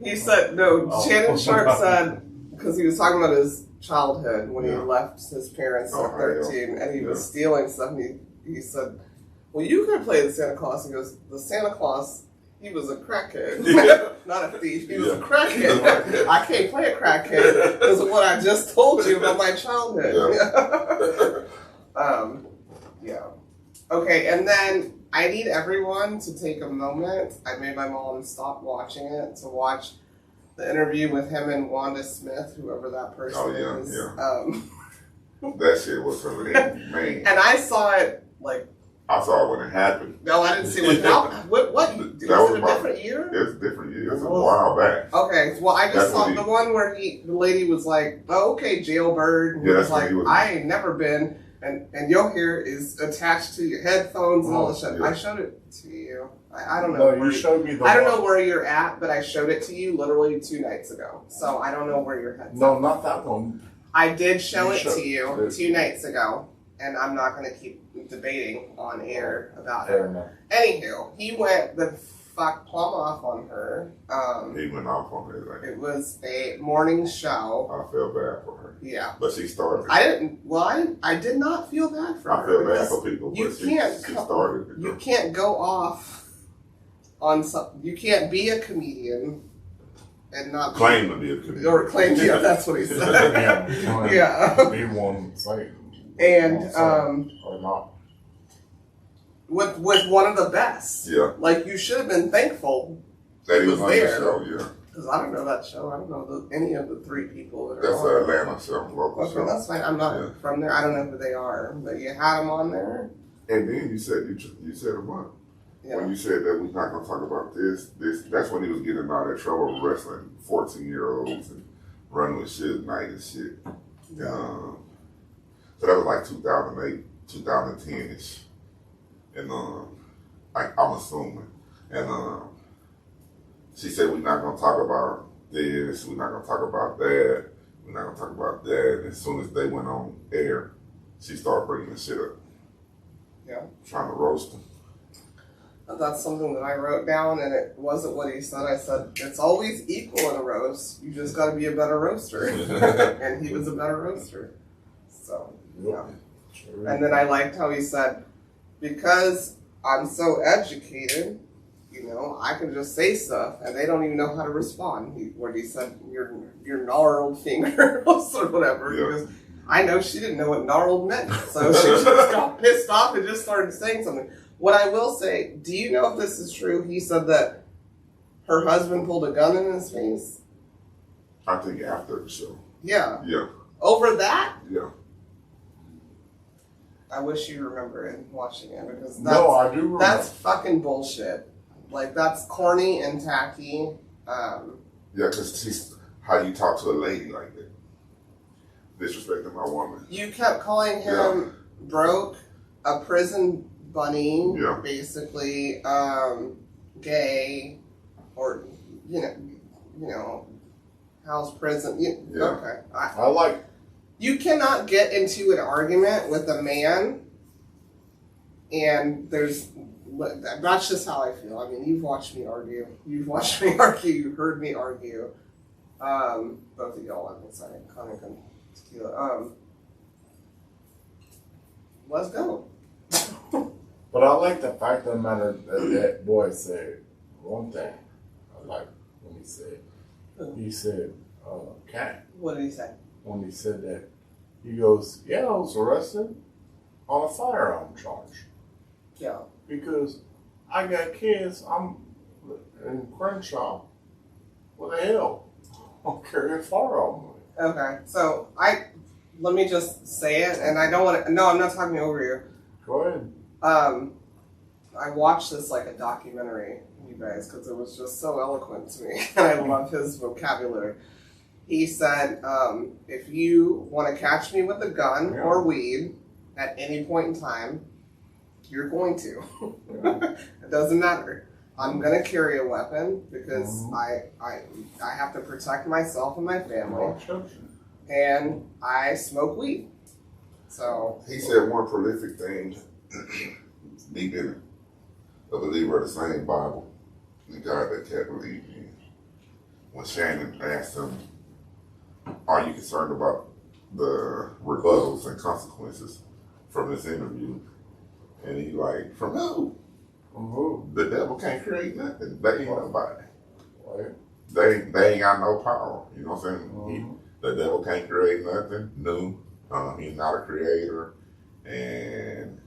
He said, no, Oh. Shannon Sharp said, because he was talking about his childhood when he Yeah. left his parents at Oh, 13 and he was Yeah. stealing stuff. And he said, well, you could play the Santa Claus. He goes, the Santa Claus, he was a crackhead. Not a thief. He was a crackhead. I can't play a crackhead because of what I just told you about my childhood. Yeah. Okay, and then I need everyone to take a moment. I made my mom stop watching it to watch the interview with him and Wanda Smith, whoever that person is. That shit was hilarious, man. And I saw it like. I saw it when it happened. No, I didn't see what happened. What? Was it a different year? It was a different year. It was a while back. Okay, well, I just saw the one where the lady was like, "Oh, okay, jailbird." And he was like, "I ain't never been," and your hair is attached to your headphones and all this shit. Yeah. I showed it to you. I don't know. No, you showed me the. I don't know where you're at, but I showed it to you literally 2 nights ago. So I don't know where your head's. No, not that one. I did show it to you 2 nights ago, and I'm not going to keep debating on air about it. Anywho, he went the fuck plumb off on her. He went off on her. Like, it was a morning show. I felt bad for her. Yeah, but she started. I didn't. Well, I did not feel bad for her. I feel bad for people. But she started. You can't go off on some. You can't be a comedian and not claim to be a comedian. Or claim, yeah, that's what he said. Yeah. Be one site. And or not. With one of the best. Yeah. Like, you should have been thankful that he was on there. the show, yeah. Because I don't know that show. I don't know any of the 3 people that are That's on an Atlanta show, local show. Okay, that's fine. I'm not from there. I don't know who they are. But you had them on there. And then you said a month. Yeah. When you said that we're not going to talk about this, that's when he was getting out of trouble wrestling 14-year-olds and running with shit at night and shit. Yeah. So that was like 2008, 2010-ish. And I'm assuming. And she said, we're not going to talk about this, we're not going to talk about that, we're not going to talk about that. And as soon as they went on air, she started bringing the shit up. Yeah. Trying to roast him. That's something that I wrote down, and it wasn't what he said. I said, it's always equal in a roast. You just got to be a better roaster. And he was a better roaster. So, yeah. Sure. And then I liked how he said, because I'm so educated, I can just say stuff, and they don't even know how to respond. When he said, your gnarled fingers or whatever, because I know she didn't know what gnarled meant. So she just got pissed off and just started saying something. What I will say, do you know if this is true? He said that her husband pulled a gun in his face. I think after the show. Yeah. Yeah. Over that? Yeah. I wish you remember it watching it because I do remember. That's fucking bullshit. Like, that's corny and tacky. Yeah, because she's how you talk to a lady like that. Disrespecting my woman. You kept calling him broke, a prison bunny, basically, gay, or house prison. Okay. I like. You cannot get into an argument with a man, and that's just how I feel. I mean, you've watched me argue. You've watched me argue. You've heard me argue. Both of y'all, I'm sorry, Cognac and Tequila. Let's go. But I like the fact of the matter that boy said one thing. I like when he said, Katt. What did he say? When he said that, he goes, I was arrested on a firearm charge. Yeah. Because I got kids, I'm in Crenshaw. What the hell? I'll carry a firearm. Okay, so let me just say it, and I don't want to, no, I'm not talking over you. Go ahead. I watched this like a documentary, you guys, because it was just so eloquent to me, and I love his vocabulary. He said, if you want to catch me with a gun or weed at any point in time, you're going to. It doesn't matter. I'm going to carry a weapon because I have to protect myself and my family. And I smoke weed. So he said one prolific thing, deep in it, a believer of the same Bible, the God that Katt believed in. When Shannon asked him, are you concerned about the rebuttals and consequences from this interview? And he like, from who? From who? The devil can't create nothing. They ain't nobody. Right. They ain't got no power. You know what I'm saying? The devil can't create nothing new. He's not a creator. And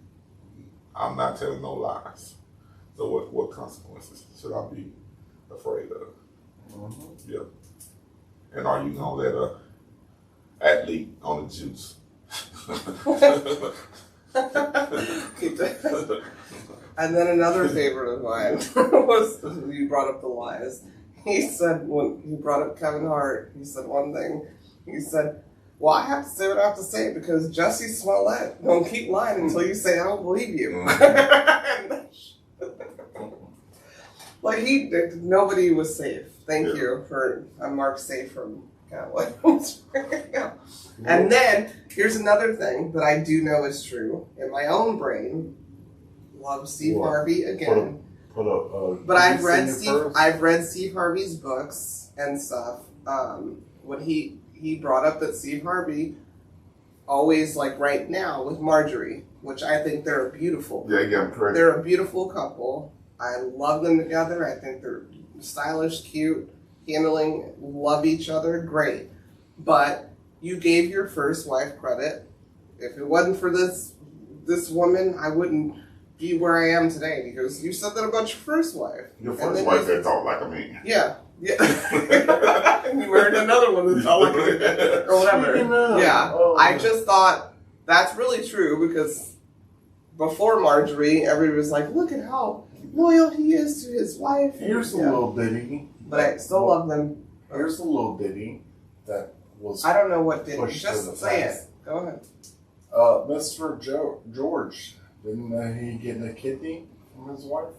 I'm not telling no lies. So what consequences should I be afraid of? Mm-hmm. Yeah. And are you gonna let a athlete on the juice? And then another favorite of mine was, you brought up the lies. He said, when he brought up Kevin Hart, he said one thing. He said, well, I have to say what I have to say because Jussie Smollett don't keep lying until you say I don't believe you. Like, nobody was safe. Thank you for, I'm marked safe from Katt Williams. Yeah. And then, here's another thing that I do know is true. In my own brain, love Steve Harvey again. But I've read Steve Harvey's books and stuff. When he brought up that Steve Harvey always, like right now, with Marjorie, which I think they're beautiful. Yeah, correct. They're a beautiful couple. I love them together. I think they're stylish, cute, handling, love each other, great. But you gave your first wife credit. If it wasn't for this woman, I wouldn't be where I am today, because you said that about your first wife. Your first wife that talked like a man. Yeah. And you married another one that talked like a man, or whatever. Yeah. I just thought that's really true, because before Marjorie, everybody was like, look at how loyal he is to his wife. Here's a little ditty. But I still love them. Here's a little ditty that was. I don't know what ditty. pushed to Just the say past. it. Go ahead. Mr. George, didn't he get a kidney from his wife?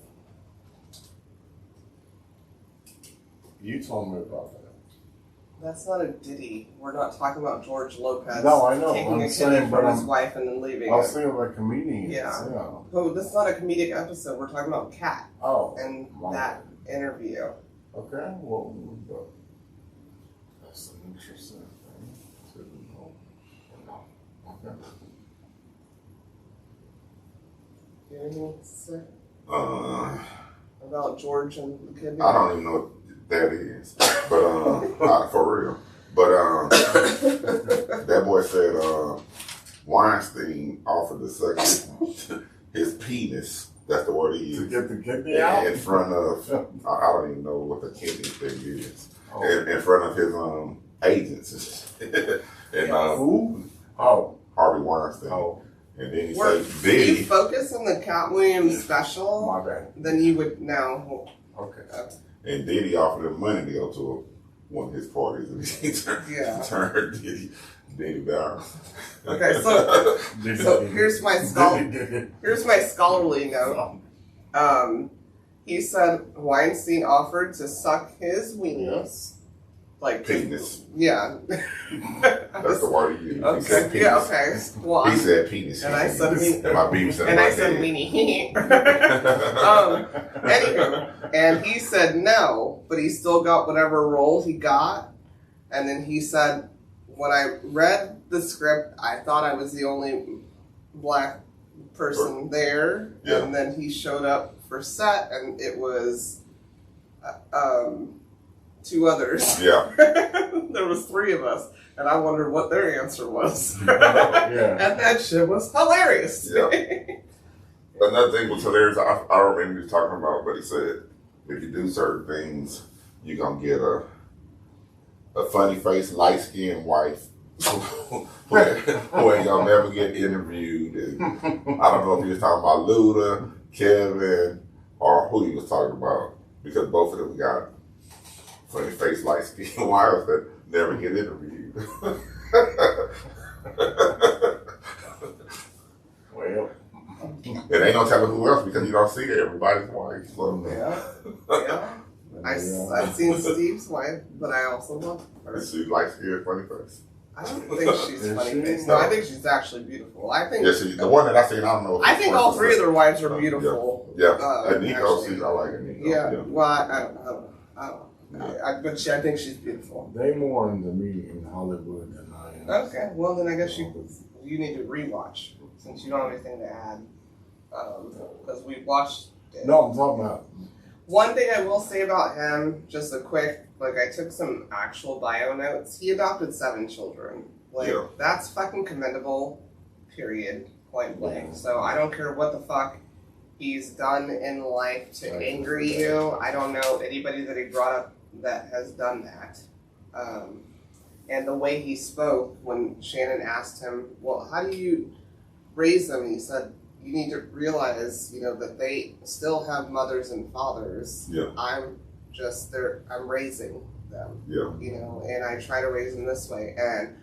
You told me about that. That's not a ditty. We're not talking about George Lopez. No, I know. Taking I'm a saying, kidney but from his wife and then leaving. I was thinking about comedians. Yeah. Yeah. Oh, this is not a comedic episode. We're talking about Katt Oh. and my that interview. Okay. Well, that's an interesting thing to know. Okay. You have anything to say Uh, about George and the kidney? I don't even know what that is, but for real. But that boy said Weinstein offered to suck his penis. That's the word he To used. get the kidney out? In front of, I don't even know what the kidney thing is. Oh. In front of his agents. And Who? Oh. Harvey Weinstein. Oh. And then he If said, you Diddy. focus on the Katt Williams special, My bad. then you would know. Okay. And Diddy offered him money to go to one of his parties. And he turned Diddy down. Okay, so here's my scholarly note. He said Weinstein offered to suck his weenies. Like Penis. Yeah. That's the word he used. He Okay. said penis. Yeah. Okay. Well, He said penis. And I said weenie. My beef said and my I said head. weenie. Anywho, and he said no, but he still got whatever role he got. And then he said, when I read the script, I thought I was the only black person there. Yeah. And then he showed up for set, and it was two others. Yeah. There was three of us, and I wondered what their answer was. Yeah. And that shit was hilarious. Yeah. Another thing was hilarious. I remember he was talking about, but he said, if you do certain things, you're going to get a funny face, light skinned wife who ain't going to never get interviewed. And I don't know if he was talking about Luda, Kevin, or who he was talking about, because both of them got funny face, light skinned wives that never get interviewed. Well. It ain't no telling who else, because you don't see everybody's wife. So. Yeah. I've seen Steve's wife, but I also love her. She likes skin, funny face. I don't think she's Is funny she? face. No, I think she's actually beautiful. I think. Yeah, the one that I seen, I don't know. I think all three of their wives are beautiful. Yeah, Aniko, actually. I like Aniko. Yeah. Well, I don't know. But I think she's beautiful. They more in the media in Hollywood than I am. Okay. Well, then I guess you need to rewatch, since you don't have anything to add. Because we watched it. No, I'm talking about. One thing I will say about him, just a quick, I took some actual bio notes. He adopted 7 children. That's fucking commendable, period, point blank. So I don't care what the fuck he's done in life to anger you. I don't know anybody that he brought up that has done that. And the way he spoke when Shannon asked him, well, how do you raise them? He said, you need to realize, that they still have mothers and fathers. Yeah. I'm raising them. Yeah. And I try to raise them this way. And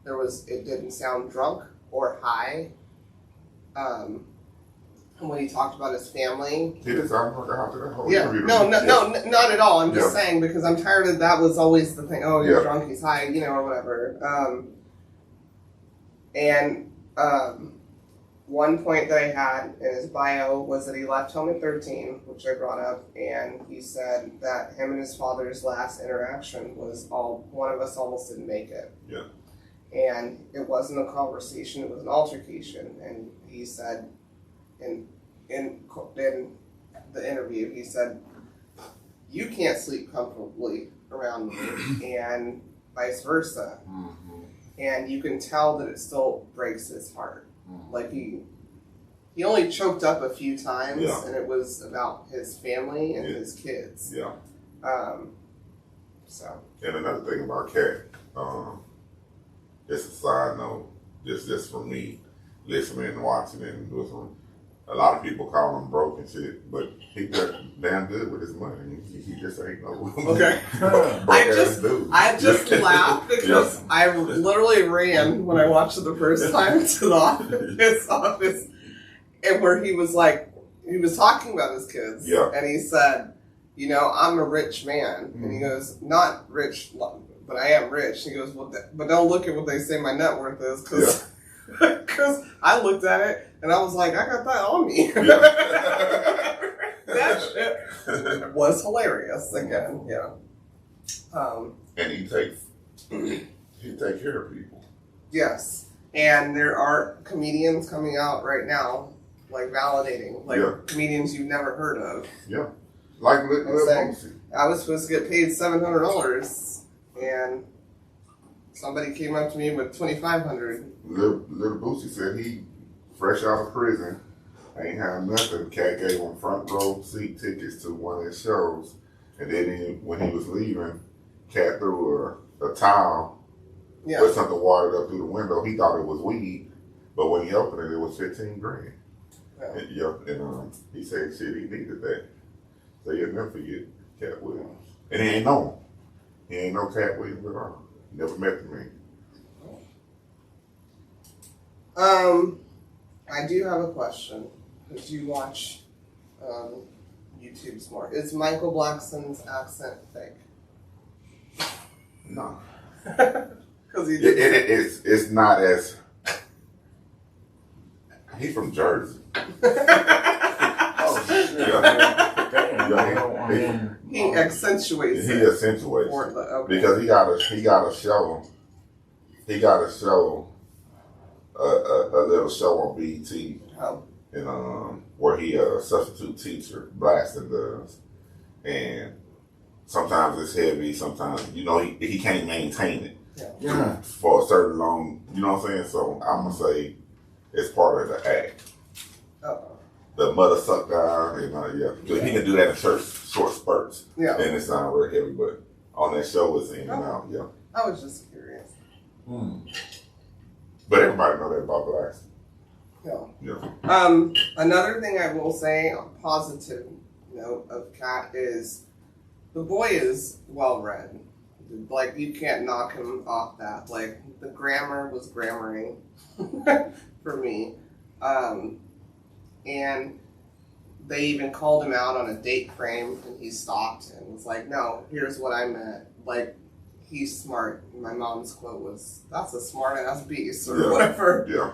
it didn't sound drunk or high. And when he talked about his family. He didn't sound like that whole Yeah. interview. No, not at all. I'm just saying because I'm tired of that was always the thing. Oh, he's drunk, he's high, or whatever. One point that I had in his bio was that he left home at 13, which I brought up, and he said that him and his father's last interaction was one of us almost didn't make it. Yeah. And it wasn't a conversation, it was an altercation. And he said in the interview, he said, you can't sleep comfortably around me, and vice versa. Mm-hmm. And you can tell that it still breaks his heart. Like he only choked up a few times, and it was about his family and his kids. Yeah. So. And another thing about Katt, just a side note, just for me, listening and watching and listening. A lot of people call him broke and shit, but he got damn good with his money. He just ain't no Okay. I just laughed because I literally ran when I watched it the first time to the office, and where he was talking about his kids, and he said, I'm a rich man, and he goes, not rich, but I am rich. He goes, well, but don't look at what they say my net worth is, because I looked at it and I was like, I got that on me. That shit was hilarious again, and he takes care of people. Yes, and there are comedians coming out right now, validating, comedians you've never heard of. Yeah, like Little Boosie. I was supposed to get paid $700, and somebody came up to me with $2,500. Little Boosie said he fresh out of prison, ain't had nothing. Katt gave him front row seat tickets to one of his shows, and then when he was leaving, Katt threw a towel with something watered up through the window. He thought it was weed, but when he opened it, it was $15,000. Yeah. And he said shit, he needed that. So you'll never forget Katt Williams, and he ain't know him. He ain't know Katt Williams at all. Never met the man. I do have a question. Because you watch YouTube's more. Is Michael Blackson's accent fake? No. Because it's not as. He's from Jersey. Oh, shit. He accentuates it. He accentuates it. Because he got a show. He got a show. A little show on BET, and where he a substitute teacher, Blasting does, and sometimes it's heavy, sometimes he can't maintain it for a certain long, you know what I'm saying. So I'm gonna say it's part of the act. The mother suck down, and he can do that in short spurts, and it sounds very heavy, but on that show it's in and out, I was just curious. But everybody know that about Blacks. Yeah. Another thing I will say, a positive note of Katt is the boy is well read. You can't knock him off that. The grammar was grammaring for me. And they even called him out on a date frame, and he stopped and was like, no, here's what I meant. He's smart. My mom's quote was, that's a smart ass beast, or whatever. Yeah.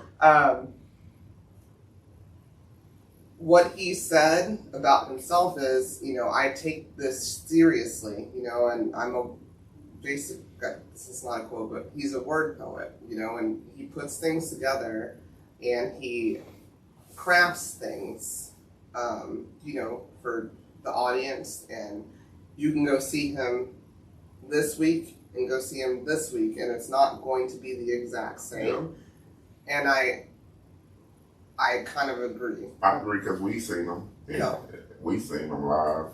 What he said about himself is, I take this seriously, and I'm a basic, this is not a quote, but he's a word poet, and he puts things together and he crafts things, for the audience, and you can go see him this week and go see him this week, and it's not going to be the exact same. And I kind of agree. I agree because we seen him And Yeah. we seen them live,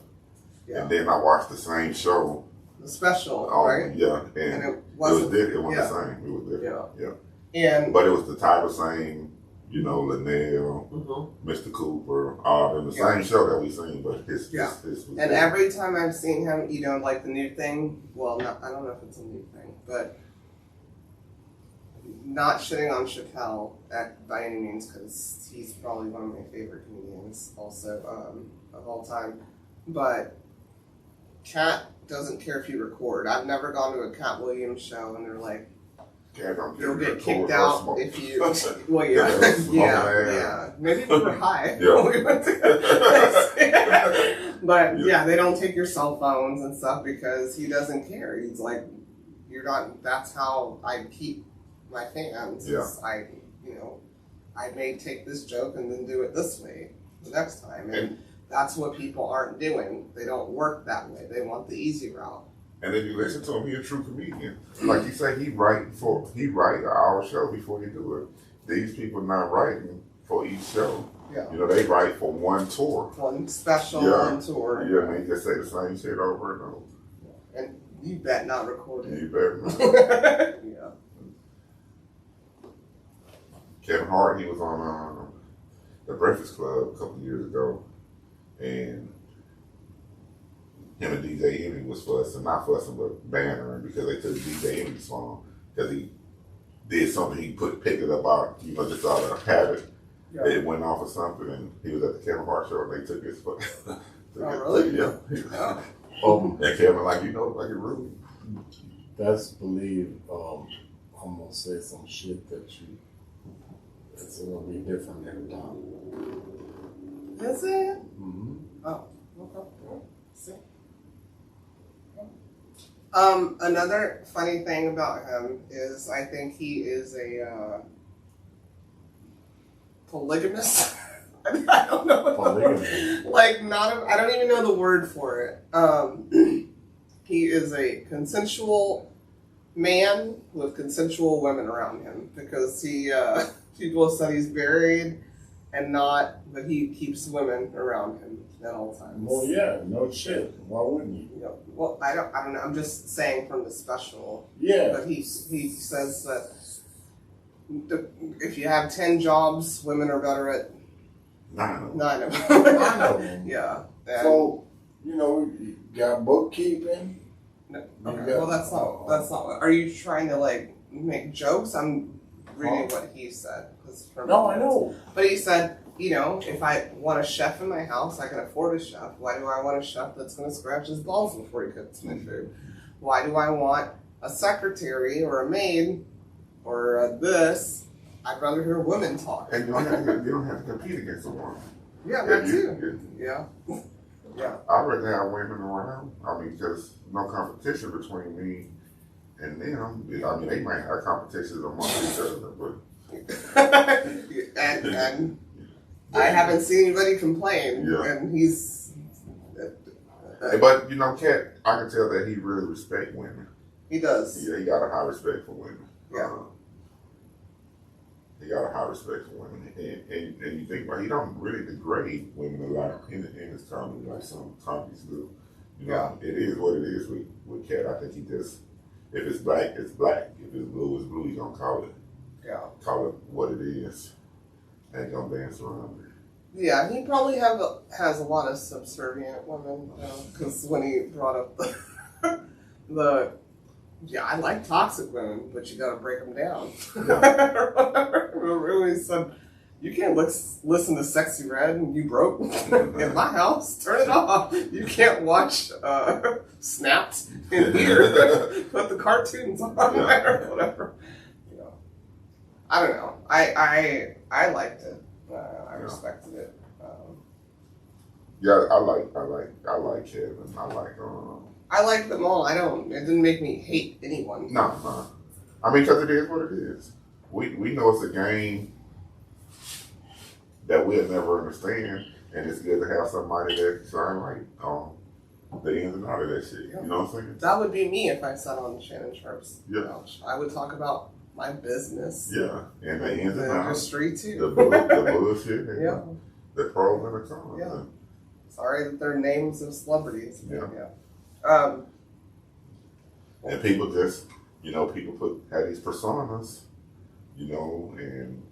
Yeah. and then I watched the same show. The special, Oh, right? yeah, And and it it wasn't. was different. It wasn't yeah. the same. It was different. Yeah. And But it was the title same, you know, Linnell, Mr. Cooper, all in the Yeah. same show that we seen, but his Yeah. was and different. every time I've seen him, you know, like the new thing. Well, not, I don't know if it's a new thing, but not shitting on Chappelle by any means, because he's probably one of my favorite comedians, also of all time. But Katt doesn't care if you record. I've never gone to a Katt Williams show and they're like, Cat don't you'll care get if kicked you out smoke. if you. Well, yeah, Yeah. yeah. Maybe we were high. Yeah. when we went to but yeah, they don't take your cell phones and stuff because he doesn't care. He's like, you're not. That's how I keep my fans. Yeah. I may take this joke and then do it this way the next time, and that's what people aren't doing. They don't work that way. They want the easy route. And if you listen to him, he's a true comedian. Like you say, he write an hour show before he do it. These people not writing for each show. Yeah. You know, they write for one tour. One special, Yeah. one tour. Yeah, and they just say the same shit over and over. And you bet not record it. You better not. Yeah. Kevin Hart, he was on the Breakfast Club a couple years ago, and him and DJ Envy was fussing, not fussing, but bannering because they took DJ Envy's song because he did something, he picked it up out, you know, just out of habit. Yeah. It went off or something, and he was at the Kevin Hart show, and they took his foot. Really? Yeah. Yeah. And Kevin like, you know, like it really. Best believe I'm gonna say some shit it's gonna be different every time. Is it? Mm-hmm. Oh, okay. See. Another funny thing about him is I think he is a polygamist. I don't know what the word, I don't even know the word for it. He is a consensual man with consensual women around him because people said he's married and not, but he keeps women around him at all times. Well, yeah, no shit. Why wouldn't you? You know, well, I don't know. I'm just saying from the special. Yeah. But he says that if you have 10 jobs, women are better at 9 of them. 9 of them. Yeah. And So, you got bookkeeping. okay. Well, that's not what. Are you trying to make jokes? I'm reading what he said. No, I know. But he said, if I want a chef in my house, I can afford a chef. Why do I want a chef that's going to scratch his balls before he cooks my food? Why do I want a secretary or a maid or this? I'd rather hear women talk. And you don't have to compete against the woman. Yeah, that too. Yeah. Yeah. I'd rather have women around. I mean, because no competition between me and them. I mean, they might have competitions among each other, but. and I haven't seen anybody complain. Yeah. And he's. But Katt, I can tell that he really respects women. He does. Yeah, he got a high respect for women. Yeah. He got a high respect for women, and you think about, he don't really degrade women a lot in his comedy like some comedies do. It is what it is with Katt. I think he just, if it's black, it's black. If it's blue, it's blue. He's gonna call it what it is. Ain't gonna dance around it. Yeah, he probably has a lot of subservient women, because when he brought up I like toxic women, but you gotta break them down. Remember when he said, you can't listen to Sexy Red and you broke in my house, turn it off. You can't watch Snapped in here, put the cartoons on or whatever. I don't know. I liked it. I respected it. Yeah, I like Kevin. I like them all. It didn't make me hate anyone. No. I mean, because it is what it is. We know it's a game that we'll never understand, and it's good to have somebody that shine like the ins and out of that shit. Yeah. You know what I'm saying? That would be me if I sat on Shannon Sharp's couch. I would talk about my business. Yeah, and the ins and the outs. industry too. The bullshit. And Yeah. The pros and the cons. Yeah. Sorry that they're names of celebrities. Yeah. And people just, people had these personas, and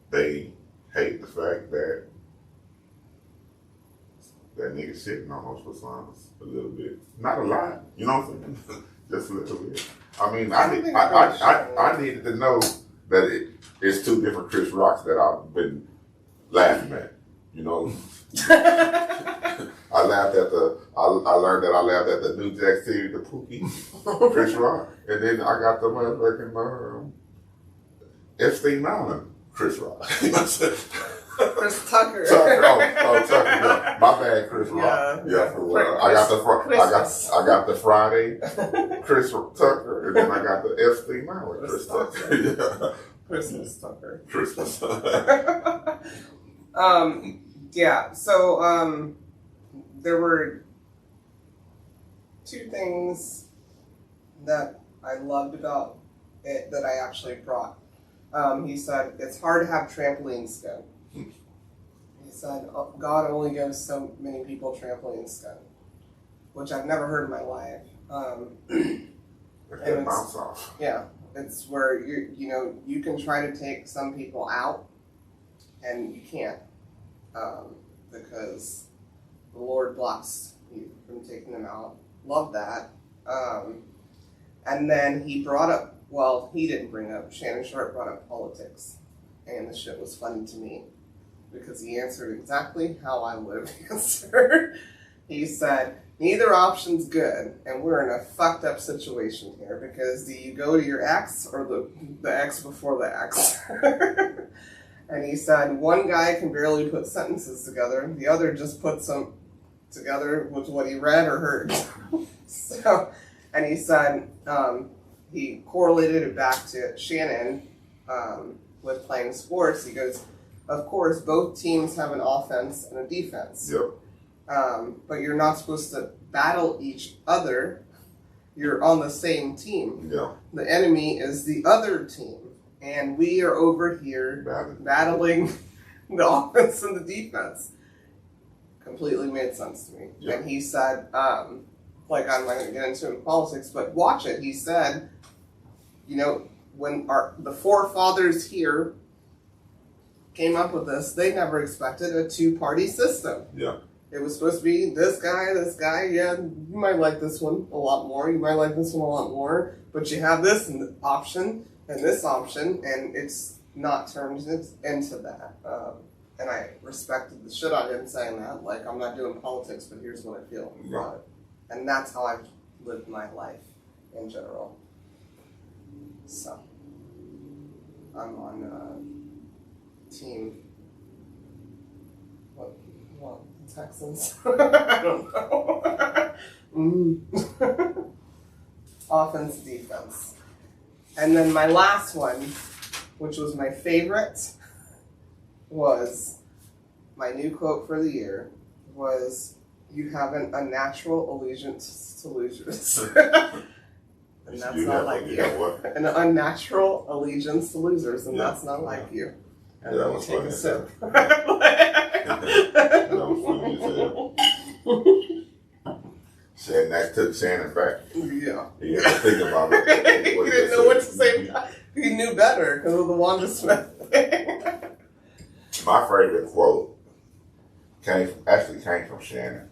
they hate the fact that nigga shitting on those personas a little bit. Not a lot, you know what I'm saying? Just a little bit. I mean, I needed to know that it's two different Chris Rocks that I've been laughing at, I learned that I laughed at the New Jack City, the Pookie, Chris Rock, and then I got the motherfucking Epstein Island, Chris Rock. Chris Tucker. Tucker. Tucker. Yeah. My bad, Chris Rock. Yeah. I got the Friday, Chris Tucker, and then I got the Epstein Island, Chris Tucker. Yeah. Christmas Tucker. Christmas. Yeah. So there were two things that I loved about it that I actually brought. He said, it's hard to have trampoline skin. He said, God only gives so many people trampoline skin, which I've never heard in my life. And bounce off. Yeah, it's where you can try to take some people out, and you can't, because the Lord blocks you from taking them out. Love that. And then he brought up, well, he didn't bring up, Shannon Sharp brought up politics. And the shit was funny to me because he answered exactly how I would have answered. He said, neither option's good, and we're in a fucked up situation here because do you go to your ex or the ex before the ex? And he said, one guy can barely put sentences together, the other just puts them together with what he read or heard. And he said, he correlated it back to Shannon with playing sports. He goes, of course, both teams have an offense and a defense. Yep. But you're not supposed to battle each other. You're on the same team. Yeah. The enemy is the other team. And we are over here battling the offense and the defense. Completely made sense to me. Yeah. And he said, I'm not going to get into it in politics, but watch it. He said, when the forefathers here came up with this, they never expected a two-party system. Yeah. It was supposed to be this guy, yeah, you might like this one a lot more, you might like this one a lot more, but you have this option and this option, and it's not turned into that. And I respected the shit out of him saying that, like, I'm not doing politics, but here's what I feel about it. And that's how I've lived my life in general. So, I'm on team. What? The Texans? I don't know. Offense, defense. And then my last one, which was my favorite, was my new quote for the year was, you have an unnatural allegiance to losers. And that's not like you. An unnatural allegiance to losers, and that's not like you. And then you take a sip. That was funny. Saying that took Shannon back. Yeah. He had to think about it. He didn't know what to say. He knew better because of the Wanda Smith thing. My favorite quote came from Shannon.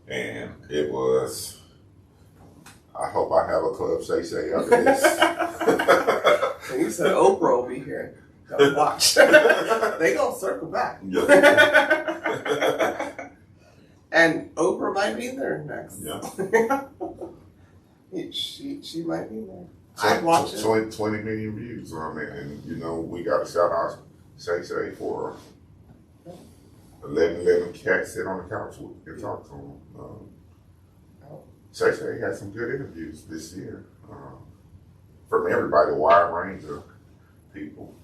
And it was, I hope I have a club say after this. And you said Oprah will be here. Gotta watch. They gonna circle back. Yeah. And Oprah might be there next. Yeah. She might be there. I'd watch it. 20 million views on it. And, we got to shout out Shay for 11 cats sit on the couch and talk to him. Shay had some good interviews this year from everybody, a wide range of people.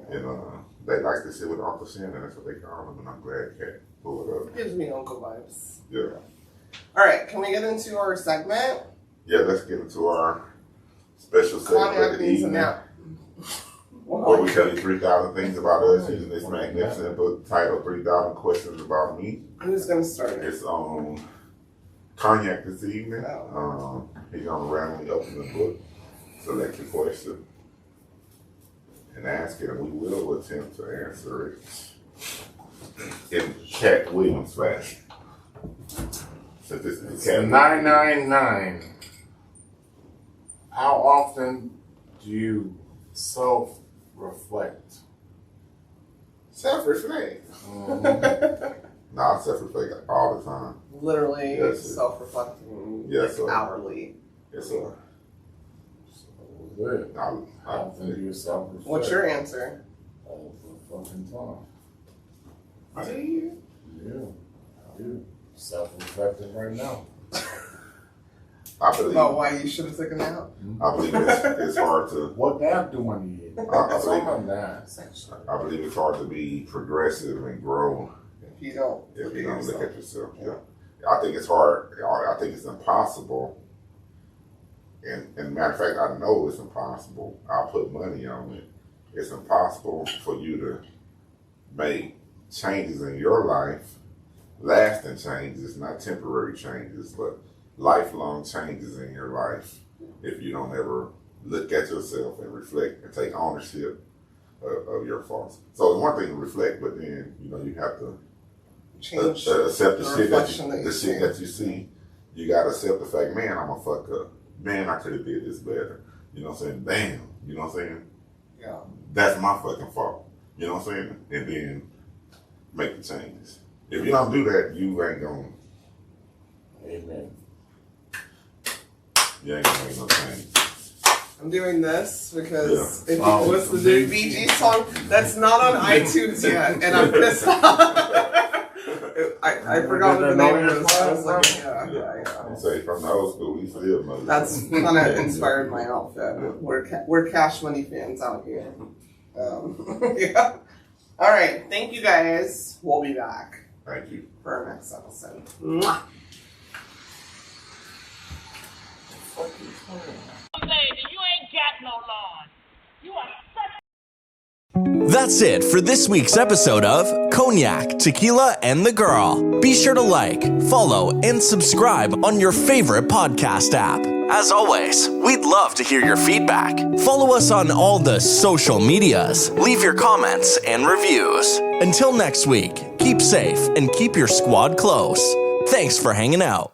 And they like to sit with Uncle Shannon, that's what they call him, and I'm glad Cat pulled it up. Gives me uncle vibes. Yeah. All right, can we get into our segment? Yeah, let's get into our special segment of the evening. What? Where we tell you 3,000 things about us using this magnificent book titled 3,000 Questions About Me. Who's gonna start it? It's Cognac this evening. Oh. He's gonna randomly open the book, select a question, and ask it, and we will attempt to answer it in Katt Williams fashion. So this is Katt 999. How often do you self-reflect? Self-reflect. No, I self-reflect all the time. Literally Yes, sir. self-reflecting Yes, sir. hourly. Yes, sir. Good. I, How often do you self-reflect? What's your answer? All the fucking time. Do you? Yeah. You self-reflecting right now. I believe. About why you should have taken out? I believe it's hard to. What nap do I need? That's all I'm asking. I believe it's hard to be progressive and grow If you don't if look you at don't yourself. look at yourself. Yeah. I think it's hard. I think it's impossible. And matter of fact, I know it's impossible. I'll put money on it. It's impossible for you to make changes in your life, lasting changes, not temporary changes, but lifelong changes in your life if you don't ever look at yourself and reflect and take ownership of your faults. So it's one thing to reflect, but then you have to Change accept the shit reflection that you shit see. that you see. You gotta accept the fact, man, I'm a fuck up. Man, I could have did this better. You know what I'm saying? Damn. You know what I'm saying? Yeah. That's my fucking fault. You know what I'm saying? And then make the changes. If you don't do that, you ain't gonna. Amen. You ain't gonna make no change. I'm doing this because if Oh, what's the new Bee Gees song that's not on iTunes yet, and I'm pissed off. I forgot what the name was. I was like, yeah. Say from the old school, we still know. That's kind of inspired my outfit. We're Cash Money fans out here. Yeah. All right. Thank you guys. We'll be back Thank you. for our next episode. Mwah. Lady, you ain't got no lawn. You are such That's it for this week's episode of Cognac, Tequila, and the Girl. Be sure to like, follow, and subscribe on your favorite podcast app. As always, we'd love to hear your feedback. Follow us on all the social medias. Leave your comments and reviews. Until next week, keep safe and keep your squad close. Thanks for hanging out.